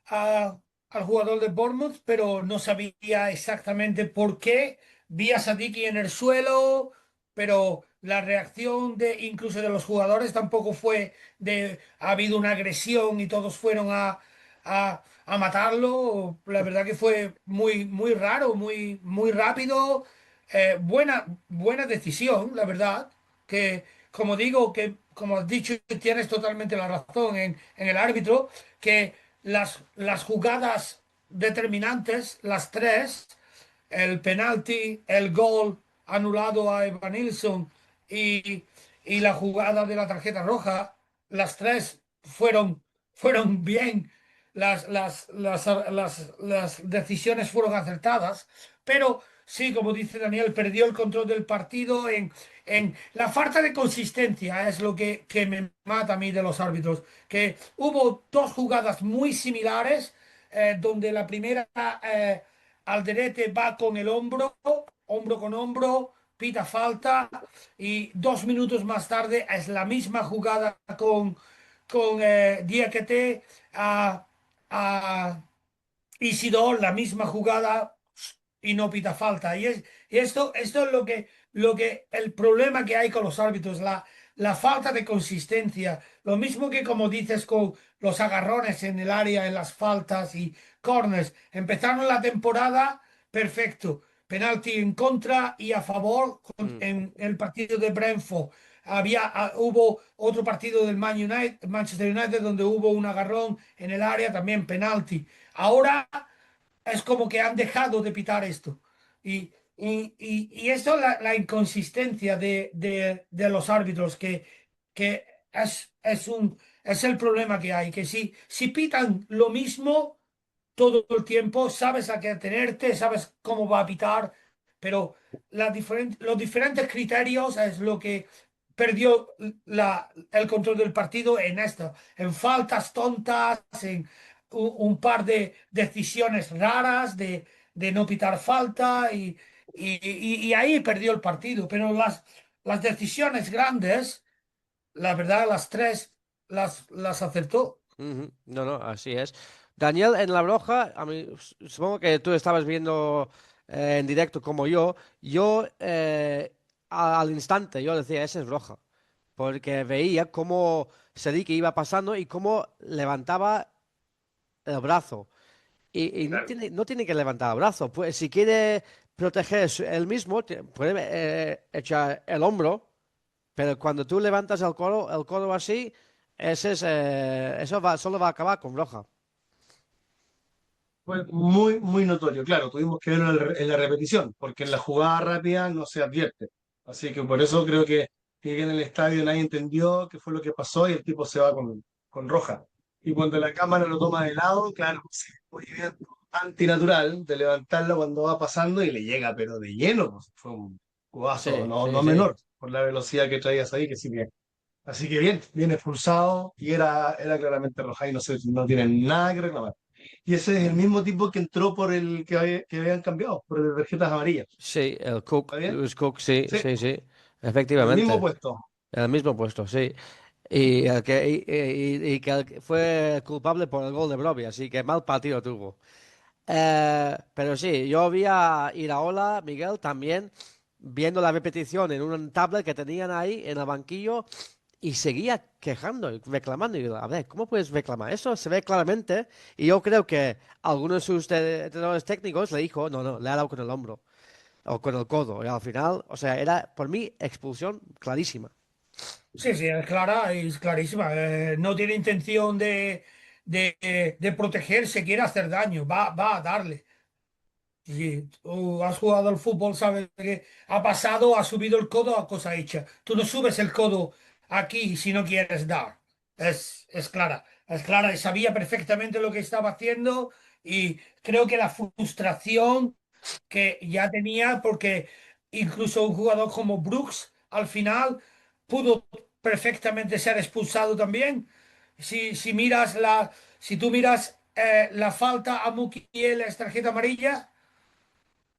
al jugador de Bournemouth, pero no sabía exactamente por qué. Vi a Sadiki en el suelo, pero la reacción de incluso de los jugadores tampoco fue de ha habido una agresión y todos fueron a matarlo. La verdad que fue muy raro, muy rápido. Buena decisión, la verdad. Que como digo, que como has dicho, tienes totalmente la razón en el árbitro, que las jugadas determinantes, las tres, el penalti, el gol anulado a Evanilson y, y la jugada de la tarjeta roja, las tres fueron bien, las decisiones fueron acertadas, pero sí, como dice Daniel, perdió el control del partido en la falta de consistencia, es lo que me mata a mí de los árbitros, que hubo dos jugadas muy similares, donde la primera Alderete va con el hombro con hombro, pita falta y 2 minutos más tarde es la misma jugada con Diakité a Isidor, la misma jugada y no pita falta. Y esto es lo que el problema que hay con los árbitros, la falta de consistencia. Lo mismo que como dices con los agarrones en el área, en las faltas y corners. Empezaron la temporada perfecto. Penalti en contra y a favor Mm. en el partido de Brentford. Hubo otro partido del Manchester United donde hubo un agarrón en el área, también penalti. Ahora es como que han dejado de pitar esto. Y eso, la inconsistencia de los árbitros, que es el problema que hay, que si pitan lo mismo todo el tiempo, sabes a qué atenerte, sabes cómo va a pitar, pero los diferentes criterios es lo que perdió el control del partido en esto, en faltas tontas, en un par de decisiones raras de no pitar falta y ahí perdió el partido, pero las decisiones grandes, la verdad, las tres las acertó. Ujú. No, no, así es. Daniel, en la roja, a mí, supongo que tú estabas viendo en directo como yo al instante yo decía, esa es roja, porque veía cómo Sediki iba pasando y cómo levantaba el brazo. Y no tiene que levantar el brazo, pues si quiere proteger él mismo, puede echar el hombro, pero cuando tú levantas el codo así, solo va a acabar con roja. Fue muy, muy notorio. Claro, tuvimos que verlo en la repetición, porque en la jugada rápida no se advierte. Así que por eso creo que en el estadio nadie entendió qué fue lo que pasó y el tipo se va con roja. Y cuando la cámara lo toma de lado, claro, sí, movimiento antinatural de levantarlo cuando va pasando y le llega, pero de lleno, pues. Fue un jugazo, Sí, no, sí, no sí. menor, por la velocidad que traías ahí, que sí que. Así que bien, bien expulsado y era claramente roja y no tienen nada que reclamar. Y ese es el mismo tipo que entró por el que habían cambiado, por el de tarjetas amarillas. Sí, el ¿Está Cook, bien? Lewis Cook, sí, Sí, sí, sí, el mismo efectivamente. puesto. En el mismo puesto, sí. Y que fue culpable por el gol de Brobbey, así que mal partido tuvo. Pero sí, yo vi a Iraola, Miguel, también viendo la repetición en un tablet que tenían ahí en el banquillo y seguía quejando y reclamando. Y digo, a ver, ¿cómo puedes reclamar? Eso se ve claramente. Y yo creo que algunos de sus entrenadores técnicos le dijo, no, no, le ha dado con el hombro o con el codo. Y al final, o sea, era por mí expulsión clarísima. Sí, sí, es clara, es clarísima. No tiene intención de protegerse, quiere hacer daño, va a darle. Si tú has jugado al fútbol, sabes que ha pasado, ha subido el codo a cosa hecha. Tú no subes el codo aquí si no quieres dar. Es clara y sabía perfectamente lo que estaba haciendo y creo que la frustración que ya tenía, porque incluso un jugador como Brooks al final pudo perfectamente ser expulsado también. Si tú miras la falta a Mukiele es tarjeta amarilla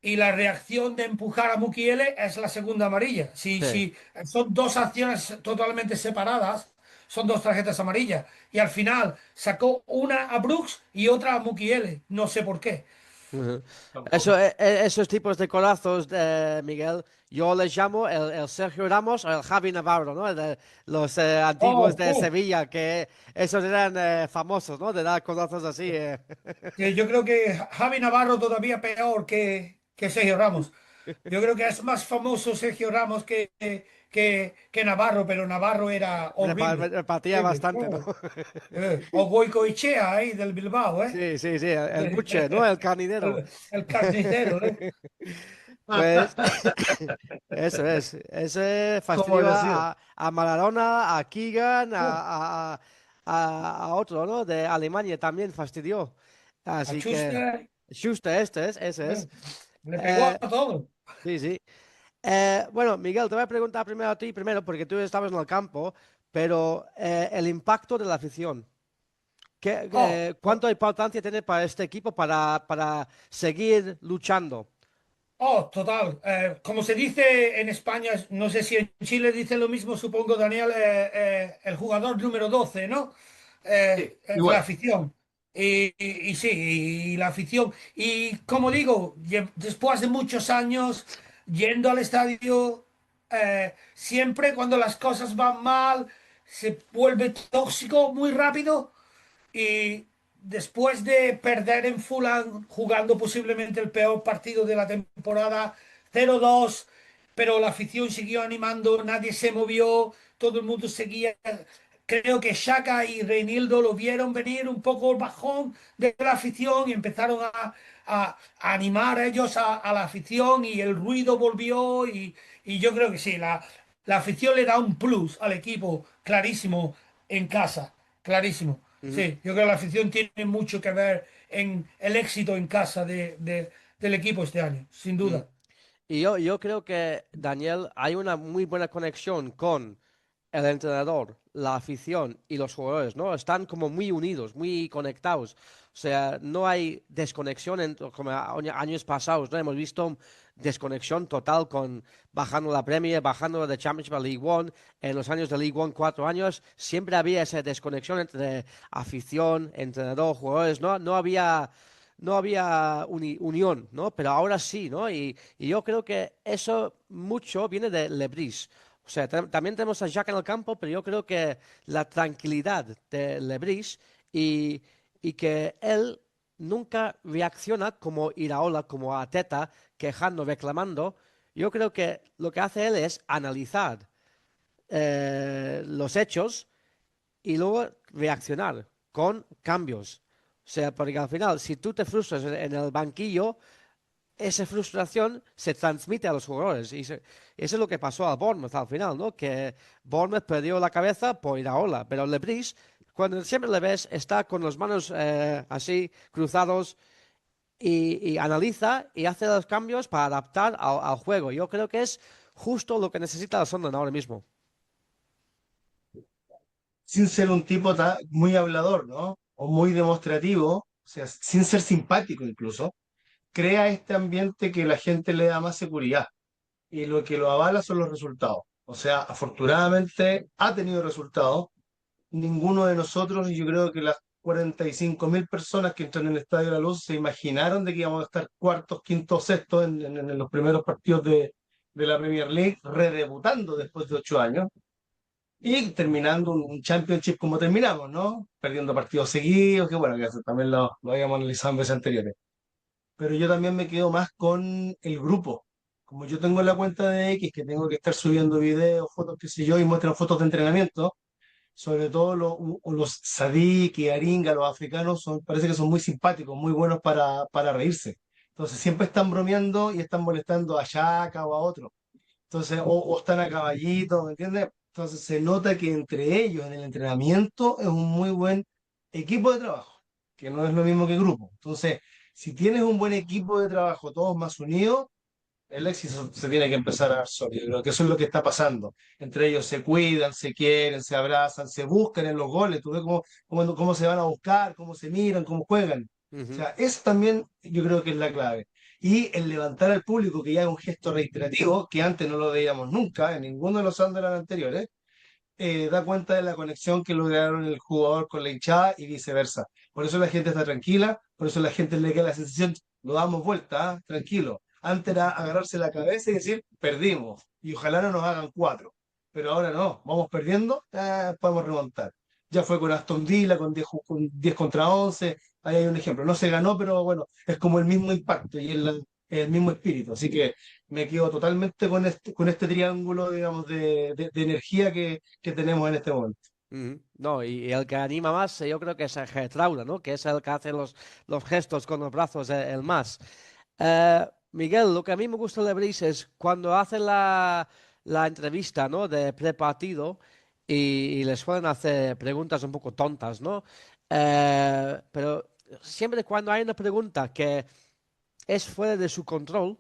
y la reacción de empujar a Mukiele es la segunda amarilla. Sí. Si son dos acciones totalmente separadas, son dos tarjetas amarillas. Y al final sacó una a Brooks y otra a Mukiele. No sé por qué. Ujú. Tampoco. Esos tipos de corazos, Miguel, yo les llamo el Sergio Ramos o el Javi Navarro, ¿no? Los antiguos Oh, de Sevilla, que esos eran famosos, ¿no? De dar codazos así. que yo creo que Javi Navarro todavía peor que Sergio Ramos. Yo creo que es más famoso Sergio Ramos que Navarro, pero Navarro era horrible. Repartía Horrible. bastante, ¿no? O Goicoechea ahí del Bilbao, ¿eh? Sí, sí, sí, el buche, ¿no? El carninero. El carnicero, ¿eh? Pues eso es. Ese ¿Cómo fastidió habría sido? a Maradona, a Keegan, a otro, ¿no? De Alemania también fastidió. A Así que Schuster, Schuster, ese es. le pegó a Eh, todo. sí, sí. Bueno, Miguel, te voy a preguntar primero a ti, primero, porque tú estabas en el campo, pero el impacto de la afición. Oh, ¿Cuánta importancia tiene para este equipo para seguir luchando? total. Como se dice en España, no sé si en Chile dice lo mismo, supongo, Daniel, el jugador número 12, ¿no? Sí, Es la igual. afición. Y sí, y la afición. Y como digo, después de muchos años yendo al estadio, siempre cuando las cosas van mal, se vuelve tóxico muy rápido. Y después de perder en Fulham, jugando posiblemente el peor partido de la temporada, 0-2, pero la afición siguió animando, nadie se movió, todo el mundo seguía. Creo que Xhaka y Reinildo lo vieron venir un poco el bajón de la afición y empezaron a animar a ellos a la afición y el ruido volvió y yo creo que sí, la afición le da un plus al equipo clarísimo en casa, clarísimo. Ujú. Sí, yo creo que la afición tiene mucho que ver en el éxito en casa del equipo este año, sin Mm. duda. Y yo creo que, Daniel, hay una muy buena conexión con el entrenador, la afición y los jugadores, ¿no? Están como muy unidos, muy conectados. O sea, no hay desconexión como años pasados, ¿no? Hemos visto desconexión total con bajando la Premier, bajando de Championship a League One. En los años de League One, 4 años, siempre había esa desconexión entre afición, entrenador, jugadores, ¿no? No había unión, ¿no? Pero ahora sí, ¿no? Y yo creo que eso mucho viene de Lebris. O sea, también tenemos a Jack en el campo, pero yo creo que la tranquilidad de Lebris y, y que él nunca reacciona como Iraola, como Ateta, quejando, reclamando. Yo creo que lo que hace él es analizar los hechos y luego reaccionar con cambios. O sea, porque al final, si tú te frustras en el banquillo, esa frustración se transmite a los jugadores. Eso es lo que pasó al Bournemouth al final, ¿no? Que Bournemouth perdió la cabeza por Iraola, pero Lebris, cuando siempre le ves, está con las manos así cruzados y analiza y hace los cambios para adaptar al juego. Yo creo que es justo lo que necesita el Sunderland ahora mismo. Sin ser un tipo muy hablador, ¿no? O muy demostrativo, o sea, sin ser simpático incluso, crea este ambiente que la gente le da más seguridad y lo que lo avala son los resultados. O sea, afortunadamente ha tenido resultados. Ninguno de nosotros, y yo creo que las 45.000 personas que entran en el Estadio de la Luz se imaginaron de que íbamos a estar cuartos, quintos, sextos en los primeros partidos de la Premier League, redebutando después de 8 años y terminando un Championship como terminamos, ¿no? Perdiendo partidos seguidos, que bueno, que eso también lo habíamos analizado en veces anteriores. Pero yo también me quedo más con el grupo. Como yo tengo la cuenta de X, que tengo que estar subiendo videos, fotos, qué sé yo, y muestran fotos de entrenamiento, sobre todo los Sadik y Aringa, los africanos, parece que son muy simpáticos, muy buenos para reírse. Entonces siempre están bromeando y están molestando a Xhaka o a otro. Entonces, o están a caballito, ¿me entiendes? Entonces se nota que entre ellos en el entrenamiento es un muy buen equipo de trabajo, que no es lo mismo que grupo. Entonces, si tienes un buen equipo de trabajo, todos más unidos, el éxito se tiene que empezar a dar solo. Yo creo que eso es lo que está pasando. Entre ellos se cuidan, se quieren, se abrazan, se buscan en los goles. Tú ves cómo se van a buscar, cómo se miran, cómo juegan. O Ujú. sea, eso también yo creo que es la clave. Y el levantar al público, que ya es un gesto reiterativo, que antes no lo veíamos nunca en ninguno de los Sunderland anteriores, da cuenta de la conexión que lograron el jugador con la hinchada y viceversa. Por eso la gente está tranquila, por eso la gente le queda la sensación, lo damos vuelta, ¿ah? Tranquilo. Antes era agarrarse la cabeza y decir, perdimos, y ojalá no nos hagan cuatro. Pero ahora no, vamos perdiendo, podemos remontar. Ya fue con Aston Villa, con 10 contra 11, ahí hay un ejemplo. No se ganó, pero bueno, es como el mismo impacto y el mismo espíritu. Así que me quedo totalmente con este triángulo, digamos, de energía que tenemos en este momento. Ujú. No, y el que anima más, yo creo que es el Getrauda, ¿no? Que es el que hace los gestos con los brazos, el más. Miguel, lo que a mí me gusta de Brice es cuando hace la entrevista, ¿no? De prepartido y les suelen hacer preguntas un poco tontas, ¿no? Pero siempre cuando hay una pregunta que es fuera de su control,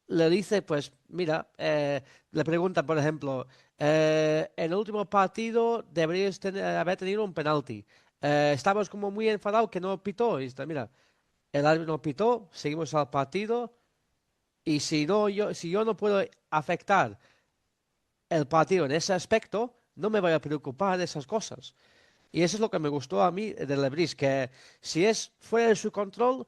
le dice, pues, mira, le pregunta, por ejemplo, en el último partido deberías haber tenido un penalti. Estabas como muy enfadado que no pitó. Y está, mira, el árbitro no pitó, seguimos al partido. Y si yo no puedo afectar el partido en ese aspecto, no me voy a preocupar de esas cosas. Y eso es lo que me gustó a mí de Lebris, que si es fuera de su control,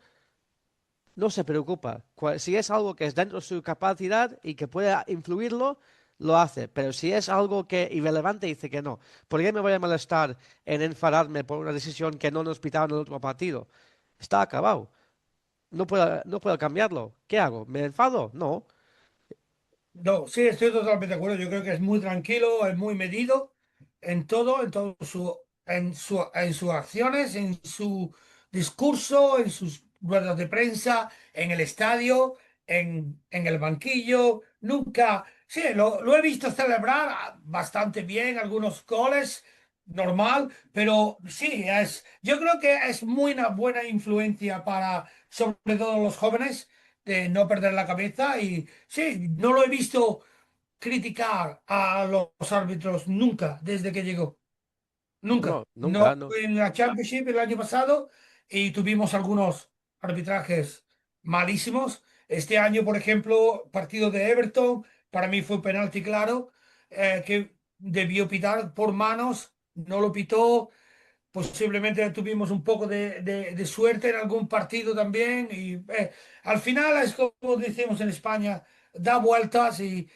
no se preocupa. Si es algo que es dentro de su capacidad y que pueda influirlo, lo hace. Pero si es algo que irrelevante, dice que no. ¿Por qué me voy a molestar en enfadarme por una decisión que no nos pitaron en el último partido? Está acabado. No puedo cambiarlo. ¿Qué hago? ¿Me enfado? No. No, sí, estoy totalmente de acuerdo. Yo creo que es muy tranquilo, es muy medido en todo en sus acciones, en su discurso, en sus ruedas de prensa, en el estadio, en el banquillo. Nunca, sí, lo he visto celebrar bastante bien algunos goles, normal, pero sí, yo creo que es muy una buena influencia para, sobre todo los jóvenes, de no perder la cabeza y sí, no lo he visto criticar a los árbitros nunca desde que llegó. Nunca. No, No nunca, no. fue en la Championship el año pasado y tuvimos algunos arbitrajes malísimos. Este año, por ejemplo, partido de Everton, para mí fue penalti claro, que debió pitar por manos, no lo pitó. Posiblemente tuvimos un poco de suerte en algún partido también y al final es como decimos en España, da vueltas y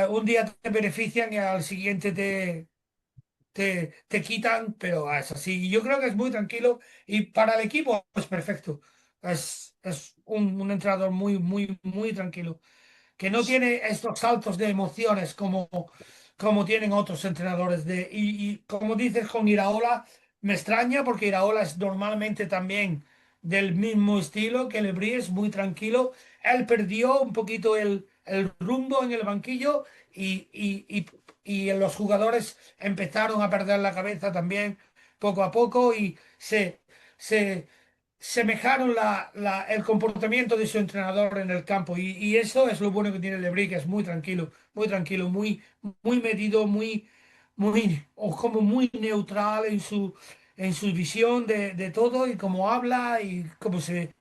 un día te benefician y al siguiente te quitan, pero es así. Y yo creo que es muy tranquilo y para el equipo es perfecto. Es un entrenador muy, muy, muy tranquilo, que no tiene estos saltos de emociones como como tienen otros entrenadores y como dices con Iraola, me extraña porque Iraola es normalmente también del mismo estilo que Lebrí, es muy tranquilo. Él perdió un poquito el rumbo en el banquillo y los jugadores empezaron a perder la cabeza también poco a poco y se semejaron el comportamiento de su entrenador en el campo. Y eso es lo bueno que tiene Lebrí, que es muy tranquilo, muy medido, o como muy neutral en su visión de todo y cómo habla y cómo se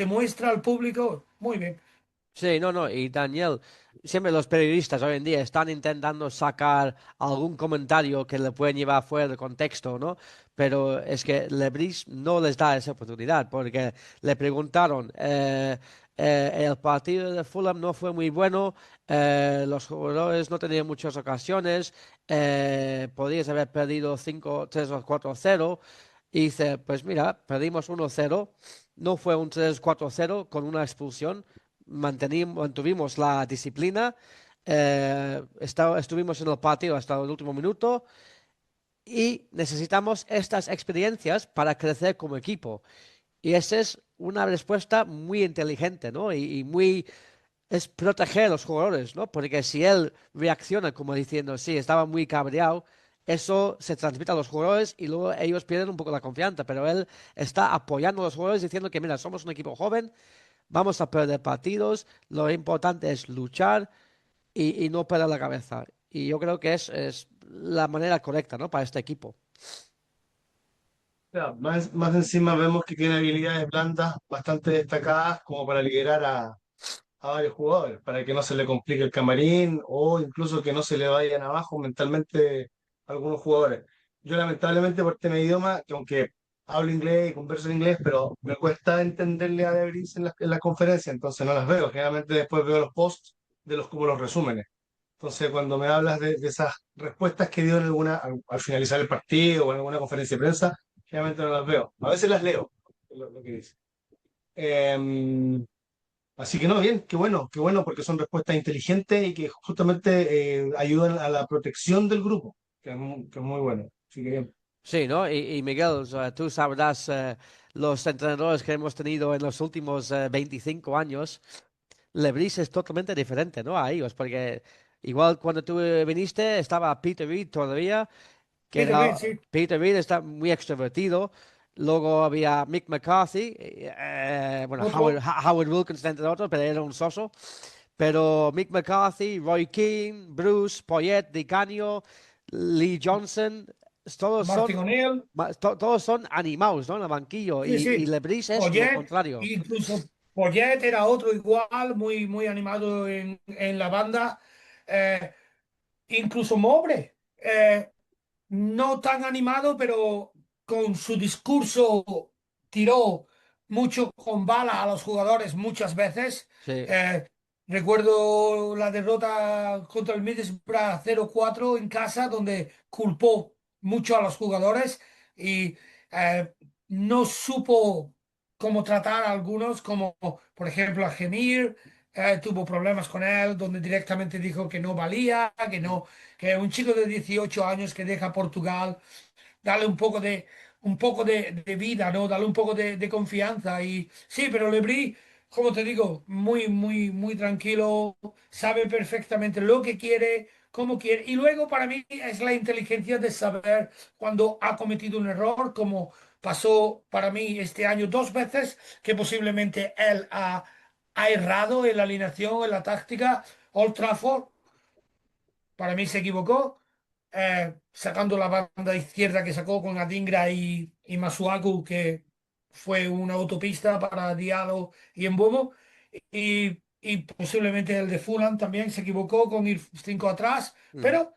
muestra al público. Muy bien. Sí, no, no, y Daniel, siempre los periodistas hoy en día están intentando sacar algún comentario que le pueden llevar fuera de contexto, ¿no? Pero es que Lebris no les da esa oportunidad, porque le preguntaron, el partido de Fulham no fue muy bueno, los jugadores no tenían muchas ocasiones, podrías haber perdido 5-3 o 4-0, y dice, pues mira, perdimos 1-0, no fue un 3-4-0 con una expulsión, mantuvimos la disciplina, estuvimos en el partido hasta el último minuto y necesitamos estas experiencias para crecer como equipo. Y esa es una respuesta muy inteligente, ¿no? Y muy es proteger a los jugadores, ¿no? Porque si él reacciona como diciendo, sí, estaba muy cabreado, eso se transmite a los jugadores y luego ellos pierden un poco la confianza, pero él está apoyando a los jugadores diciendo que, mira, somos un equipo joven, vamos a perder partidos, lo importante es luchar y no perder la cabeza. Y yo creo que es la manera correcta, ¿no? Para este equipo. Ya, más encima vemos que tiene habilidades blandas bastante destacadas como para liderar a varios jugadores, para que no se le complique el camarín o incluso que no se le vayan abajo mentalmente algunos jugadores. Yo lamentablemente por tema de idioma, que aunque hablo inglés y converso en inglés, pero me cuesta entenderle a Debris en la conferencia, entonces no las veo. Generalmente después veo los posts de los como los resúmenes. Entonces cuando me hablas de esas respuestas que dio en al finalizar el partido o en alguna conferencia de prensa, generalmente no las veo. A veces las leo, lo que dice. Em, Así que no, bien, qué bueno, porque son respuestas inteligentes y que justamente ayudan a la protección del grupo, que es muy bueno. Así que bien. Sí, ¿no? Y Miguel, o sea, tú sabrás los entrenadores que hemos tenido en los últimos 25 años. Lebris es totalmente diferente, ¿no? A ellos, porque igual cuando tú viniste estaba Peter Reid todavía, que Peter Reid, era sí. Peter Reid está muy extrovertido. Luego había Mick McCarthy, bueno, Otro. Howard Wilkinson entre otros, pero era un soso. Pero Mick McCarthy, Roy Keane, Bruce, Poyet, Di Canio, Lee Johnson, todos Martin son, O'Neill. todos son animados, ¿no? En el banquillo. Sí, Y sí. Lebris es lo Poyet, contrario. incluso Poyet era otro igual, muy animado en la banda. Eh, incluso Mobre, no tan animado, pero con su discurso tiró mucho con bala a los jugadores muchas veces. Sí. Eh, recuerdo la derrota contra el Middlesbrough 0-4 en casa, donde culpó mucho a los jugadores y eh, no supo cómo tratar a algunos, como por ejemplo a Gemir. Tuvo problemas con él, donde directamente dijo que no valía, que un chico de 18 años que deja Portugal, dale un poco de vida, ¿no? Dale un poco de confianza. Y sí, pero Lebrí, como te digo, muy tranquilo, sabe perfectamente lo que quiere, cómo quiere. Y luego para mí es la inteligencia de saber cuando ha cometido un error, como pasó para mí este año dos veces, que posiblemente él ha errado en la alineación, en la táctica. Old Trafford para mí se equivocó, sacando la banda izquierda que sacó con Adingra y Masuaku, que fue una autopista para Diallo y Mbomo. Y posiblemente el de Fulham también se equivocó con ir cinco atrás, Mm. pero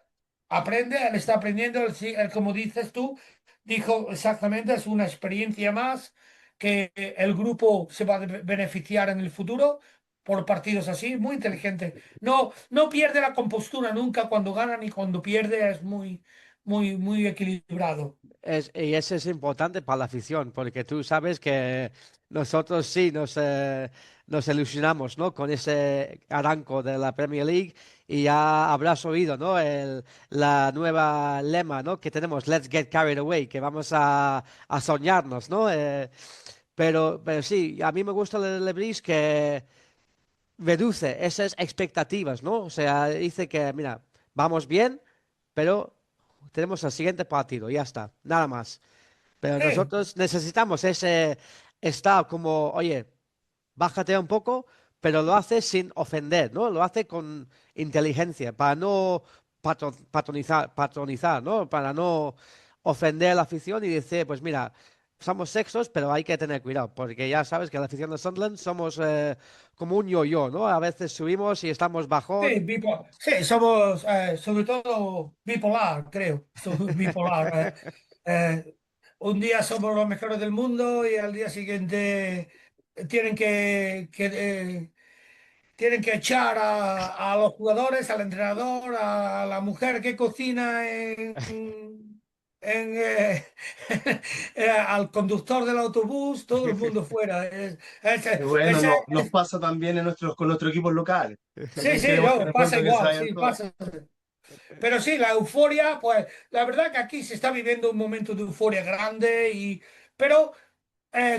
aprende, él está aprendiendo, él, como dices tú, dijo exactamente, es una experiencia más que el grupo se va a beneficiar en el futuro por partidos así, muy inteligente. No pierde la compostura nunca cuando gana ni cuando pierde, es muy equilibrado. Y eso es importante para la afición, porque tú sabes que nosotros sí nos ilusionamos, ¿no? Con ese arranco de la Premier League y ya habrás oído, ¿no? La nueva lema, ¿no? Que tenemos, Let's get carried away, que vamos a soñarnos, ¿no? Pero sí, a mí me gusta el Lebris que reduce esas expectativas, ¿no? O sea, dice que, mira, vamos bien, pero tenemos el siguiente partido, ya está, nada más. Pero Sí, nosotros necesitamos ese estado como, oye, bájate un poco, pero lo hace sin ofender, ¿no? Lo hace con inteligencia, para no patronizar, ¿no? Para no ofender a la afición y decir, pues mira, somos sexos, pero hay que tener cuidado, porque ya sabes que la afición de Sunderland somos como un yo-yo, ¿no? A veces subimos y estamos sí, bajón. sí, somos sobre todo bipolar, creo. Somos bipolar. Un día somos los mejores del mundo y al día siguiente tienen tienen que echar a los jugadores, al entrenador, a la mujer que cocina al conductor del autobús, todo el mundo fuera. Y bueno, Ese- no, nos pasa también con nuestros equipos locales. sí, También sí, queremos que no, de pasa pronto que se igual, vayan sí, todos. pasa. Pero sí, la euforia, pues la verdad que aquí se está viviendo un momento de euforia grande pero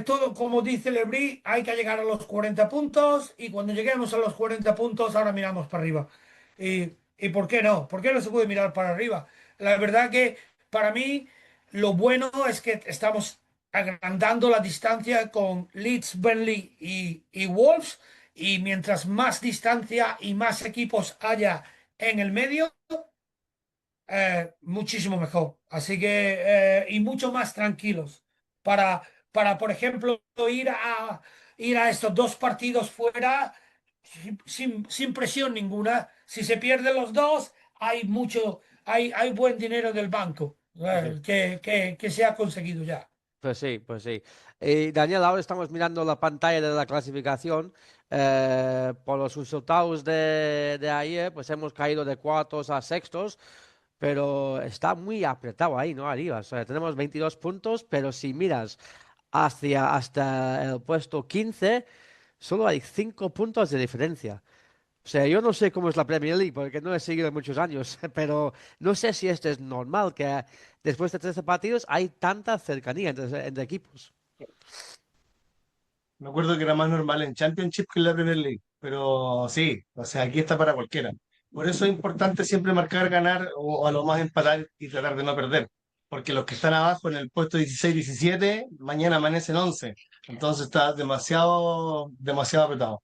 todo, como dice Lebrí, hay que llegar a los 40 puntos y cuando lleguemos a los 40 puntos, ahora miramos para arriba. ¿Y por qué no? ¿Por qué no se puede mirar para arriba? La verdad que para mí lo bueno es que estamos agrandando la distancia con Leeds, Burnley y Wolves y mientras más distancia y más equipos haya en el medio, muchísimo mejor. Así que, y mucho más tranquilos por ejemplo, ir a estos dos partidos fuera sin presión ninguna. Si se pierden los dos, hay buen dinero del banco que se ha conseguido ya. Pues sí, pues sí. Y Daniel, ahora estamos mirando la pantalla de la clasificación. Por los resultados de ayer, pues hemos caído de cuartos a sextos, pero está muy apretado ahí, ¿no? Arriba. O sea, tenemos 22 puntos, pero si miras hasta el puesto 15, solo hay 5 puntos de diferencia. O sea, yo no sé cómo es la Premier League porque no he seguido muchos años, pero no sé si esto es normal que después de 13 partidos hay tanta cercanía entre equipos. Me acuerdo que era más normal en Championship que en la Premier League, pero sí, o sea, aquí está para cualquiera. Por eso es importante siempre marcar, ganar o a lo más empatar y tratar de no perder, porque los que están abajo en el puesto 16-17, mañana amanecen 11, entonces está demasiado, demasiado apretado.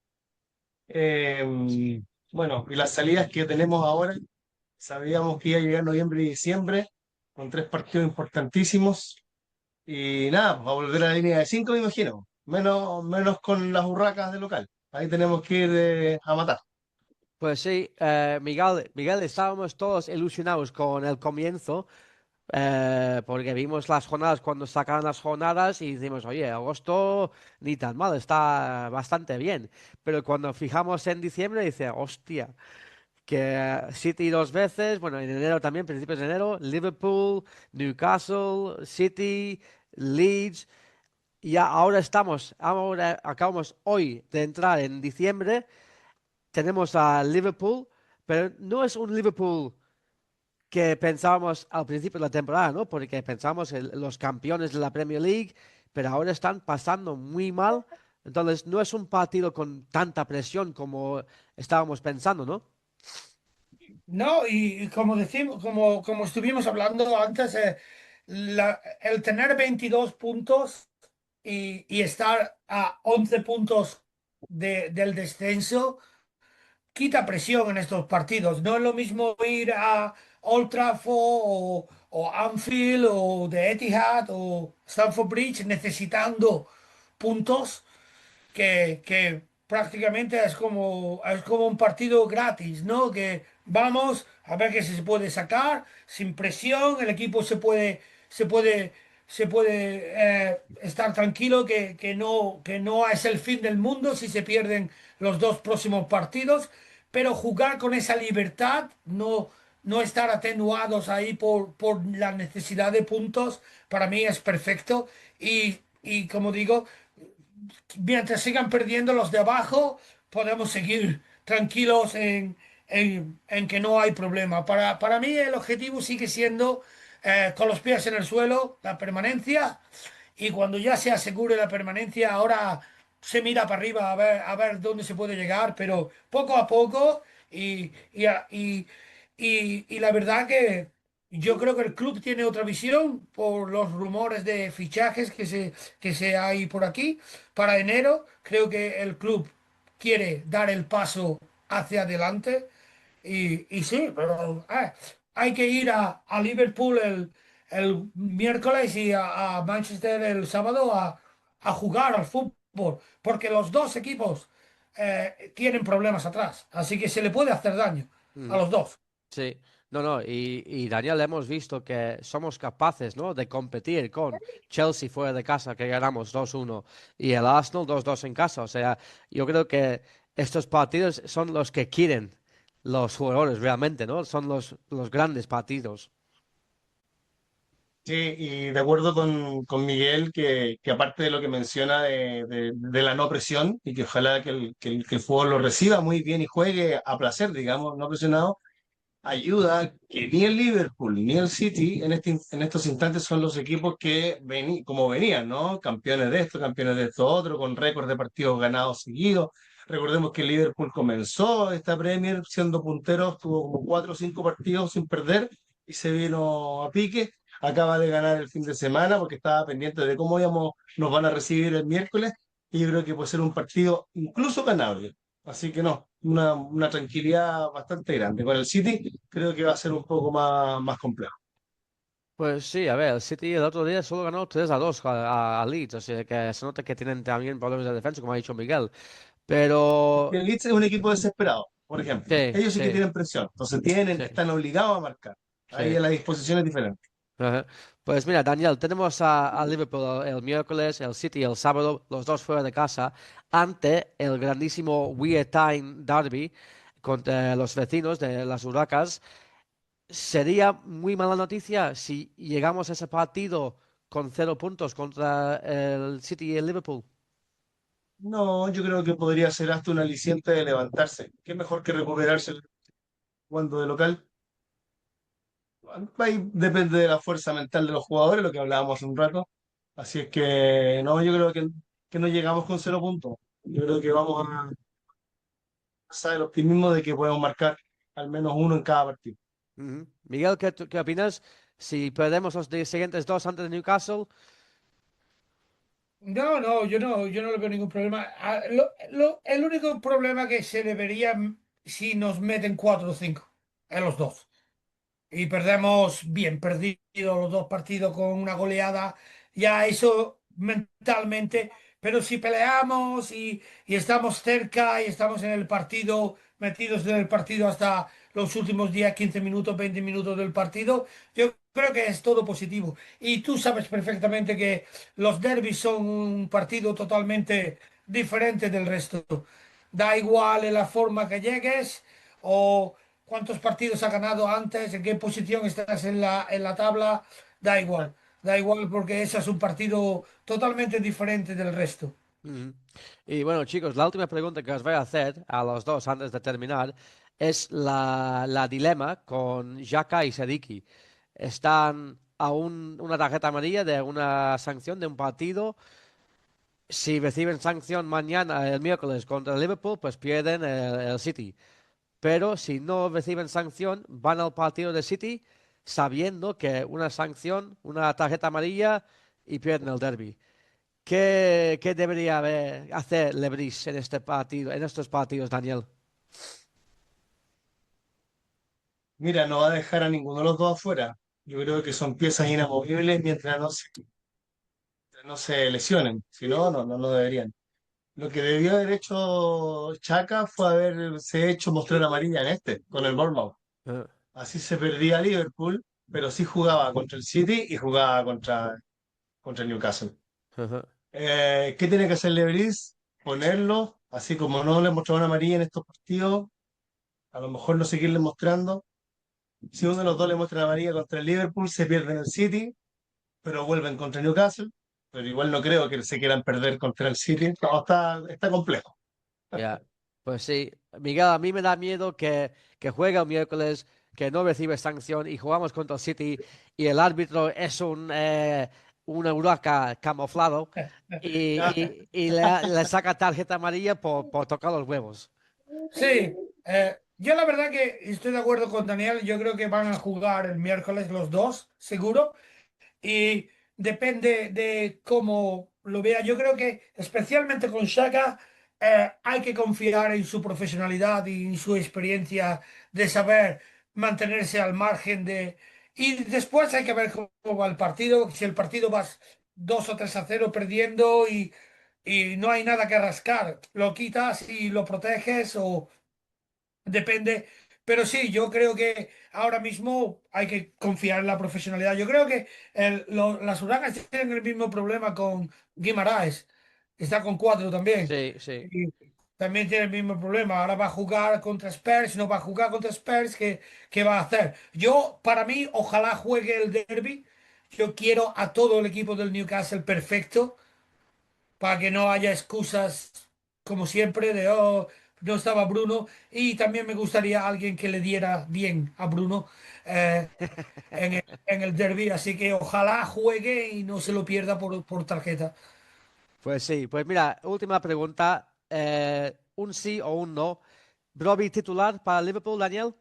Bueno, y las salidas que tenemos ahora, sabíamos que iba a llegar noviembre y diciembre, con tres partidos importantísimos. Y nada, pues, a volver a la línea de 5 me imagino. Menos con las urracas de local. Ahí tenemos que ir a matar. Pues sí, Miguel, estábamos todos ilusionados con el comienzo, porque vimos las jornadas cuando sacaron las jornadas y decimos, oye, agosto ni tan mal, está bastante bien. Pero cuando fijamos en diciembre, dice, hostia, que City dos veces, bueno, en enero también, principios de enero, Liverpool, Newcastle, City, Leeds, y ahora acabamos hoy de entrar en diciembre, tenemos a Liverpool, pero no es un Liverpool que pensábamos al principio de la temporada, ¿no? Porque pensábamos en los campeones de la Premier League, pero ahora están pasando muy mal, entonces no es un partido con tanta presión como estábamos pensando, ¿no? No, y como decimos, como estuvimos hablando antes, el tener 22 puntos y estar a 11 puntos del descenso quita presión en estos partidos. No es lo mismo ir a Old Trafford o Anfield o de Etihad o Stamford Bridge necesitando puntos que prácticamente es como un partido gratis, ¿no? Que vamos a ver qué se puede sacar sin presión, el equipo se puede, se puede estar tranquilo que no es el fin del mundo si se pierden los dos próximos partidos, pero jugar con esa libertad, no estar atenuados ahí por la necesidad de puntos, para mí es perfecto. Y como digo, mientras sigan perdiendo los de abajo, podemos seguir tranquilos en que no hay problema. Para mí el objetivo sigue siendo, con los pies en el suelo, la permanencia. Y cuando ya se asegure la permanencia, ahora se mira para arriba a ver dónde se puede llegar, pero poco a poco. Y la verdad que yo creo que el club tiene otra visión por los rumores de fichajes que se hay por aquí para enero. Creo que el club quiere dar el paso hacia adelante. Y sí, pero hay que ir a Liverpool el miércoles y a Manchester el sábado a jugar al fútbol, porque los dos equipos tienen problemas atrás, así que se le puede hacer daño a Ujú. los dos. Sí, no, no, y Daniel, hemos visto que somos capaces, ¿no?, de competir con Chelsea fuera de casa, que ganamos 2-1, y el Arsenal 2-2 en casa. O sea, yo creo que estos partidos son los que quieren los jugadores realmente, ¿no? Son los grandes partidos. Sí, y de acuerdo con Miguel, que aparte de lo que menciona de la no presión, y que ojalá que el fútbol lo reciba muy bien y juegue a placer, digamos, no presionado, ayuda que ni el Liverpool ni el City en estos instantes son los equipos que como venían, ¿no? Campeones de esto otro, con récord de partidos ganados seguidos. Recordemos que el Liverpool comenzó esta Premier siendo puntero, tuvo como 4 o 5 partidos sin perder y se vino a pique. Acaba de ganar el fin de semana porque estaba pendiente de cómo nos van a recibir el miércoles y yo creo que puede ser un partido incluso ganable. Así que no, una tranquilidad bastante grande. Con el City creo que va a ser un poco más complejo. Pues sí, a ver, el City el otro día solo ganó 3-2 a Leeds, o sea que se nota que tienen también problemas de defensa, como ha dicho Miguel. Y Pero el Leeds es un equipo desesperado, por ejemplo. sí, Ellos sí que sí, tienen presión, entonces sí, están obligados a marcar. Ahí sí. la disposición es diferente. Ajá. Pues mira, Daniel, tenemos a Liverpool el miércoles, el City el sábado, los dos fuera de casa, ante el grandísimo Wear Time Derby contra los vecinos de las Urracas. Sería muy mala noticia si llegamos a ese partido con 0 puntos contra el City y el Liverpool. No, yo creo que podría ser hasta un aliciente de levantarse. Qué mejor que recuperarse cuando de local. Ahí depende de la fuerza mental de los jugadores, lo que hablábamos hace un rato. Así es que no, yo creo que no llegamos con 0 puntos. Yo creo que vamos a pasar el optimismo de que podemos marcar al menos uno en cada partido. Ujú. Miguel, ¿qué opinas? Si perdemos los siguientes dos antes de Newcastle. No, no, yo no le veo ningún problema. El único problema que se le vería si nos meten 4 o 5 en los dos. Y perdemos bien perdido los dos partidos con una goleada, ya eso mentalmente, pero si peleamos y estamos cerca y estamos en el partido, metidos en el partido hasta los últimos 10 15 minutos, 20 minutos del partido, yo creo que es todo positivo. Y tú sabes perfectamente que los derbis son un partido totalmente diferente del resto. Da igual en la forma que llegues o cuántos partidos ha ganado antes, en qué posición estás en la tabla, da igual porque ese es un partido totalmente diferente del resto. Ujú. Y bueno, chicos, la última pregunta que os voy a hacer a los dos antes de terminar es la dilema con Xhaka y Sediki. Están a una tarjeta amarilla de una sanción de un partido. Si reciben sanción mañana, el miércoles, contra el Liverpool, pues pierden el City. Pero si no reciben sanción, van al partido de City sabiendo que una sanción, una tarjeta amarilla y pierden el derby. ¿Qué debería hacer Lebris en este partido, en estos partidos, Daniel? Mira, no va a dejar a ninguno de los dos afuera. Yo creo que son piezas inamovibles mientras no se lesionen. Si no, no deberían. Lo que debió haber hecho Chaka fue haberse hecho mostrar amarilla en con el Bournemouth. Eh, Así se perdía Liverpool, pero sí jugaba contra el City y jugaba contra el Newcastle. Ajá. ¿Qué tiene que hacer Lebris? Ponerlo, así como no le mostraban amarilla en estos partidos, a lo mejor no seguirle mostrando. Si uno de los dos le muestra amarilla contra el Liverpool, se pierde en el City, pero vuelven contra el Newcastle. pero igual no creo que se quieran perder contra el City. No, está complejo. Ya, pues sí. Miguel, a mí me da miedo que juegue el miércoles, que no recibe sanción y jugamos contra el City y el árbitro es un huracán camuflado y le saca tarjeta amarilla por tocar los huevos. Sí, yo la verdad que estoy de acuerdo con Daniel. Yo creo que van a jugar el miércoles los dos, seguro. Y depende de cómo lo vea. Yo creo que especialmente con Shaka hay que confiar en su profesionalidad y en su experiencia de saber mantenerse al margen de... Y después hay que ver cómo va el partido. Si el partido vas 2 o 3-0 perdiendo y no hay nada que rascar, lo quitas y lo proteges o depende, pero sí, yo creo que ahora mismo hay que confiar en la profesionalidad. Yo creo que las Huracas tienen el mismo problema con Guimaraes, está con 4 también. Sí, sí. Y también tiene el mismo problema. Ahora va a jugar contra Spurs, no va a jugar contra Spurs, ¿qué va a hacer? Yo, para mí, ojalá juegue el derby. Yo quiero a todo el equipo del Newcastle perfecto para que no haya excusas, como siempre, de no estaba Bruno. Y también me gustaría alguien que le diera bien a Bruno eh, en el derby. Así que ojalá juegue y no se lo pierda por tarjeta. Pues sí, pues mira, última pregunta. Un sí o un no. ¿Broby titular para Liverpool, Daniel?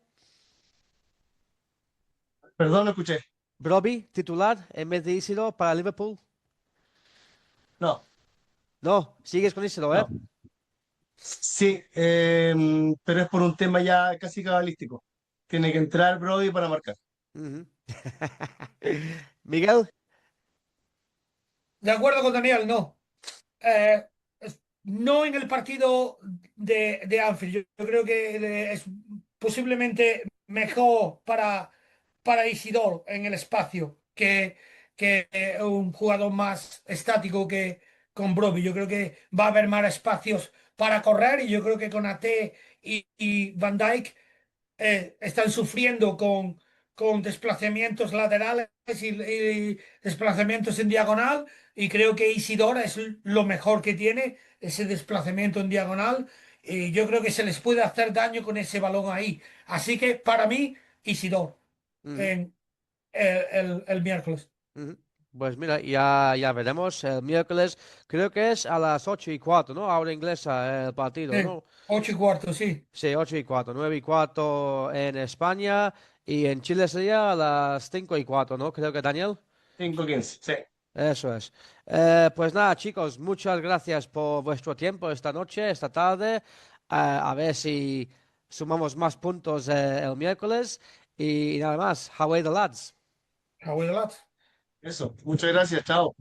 Perdón, no escuché. ¿Broby titular en vez de Isidro para Liverpool? No, No, sigues con Isidro, ¿eh? no. Sí, pero es por un tema ya casi cabalístico. Tiene que entrar Brody para marcar. Ujú. Miguel, De acuerdo con Daniel, no. No en el partido de Anfield. Yo creo que es posiblemente mejor para Isidoro en el espacio que un jugador más estático que con Broby. Yo creo que va a haber más espacios para correr y yo creo que con AT y Van Dijk están sufriendo con desplazamientos laterales y desplazamientos en diagonal y creo que Isidora es lo mejor que tiene, ese desplazamiento en diagonal y yo creo que se les puede hacer daño con ese balón ahí. Así que para mí, Isidor ujú, en el miércoles. ujú. Pues mira, ya veremos. El miércoles creo que es a las 8:15, ¿no? Hora inglesa el partido, Sí, ¿no? 8:15, sí. Sí, 8:15, 9:15 en España y en Chile sería a las 5:15, ¿no? Creo que Daniel. 5-15, sí. Eso es. Pues nada, chicos, muchas gracias por vuestro tiempo esta noche, esta tarde. A ver si sumamos más puntos el miércoles. Y nada más, away the lads. Abuelas. Eso. Muchas gracias, chao.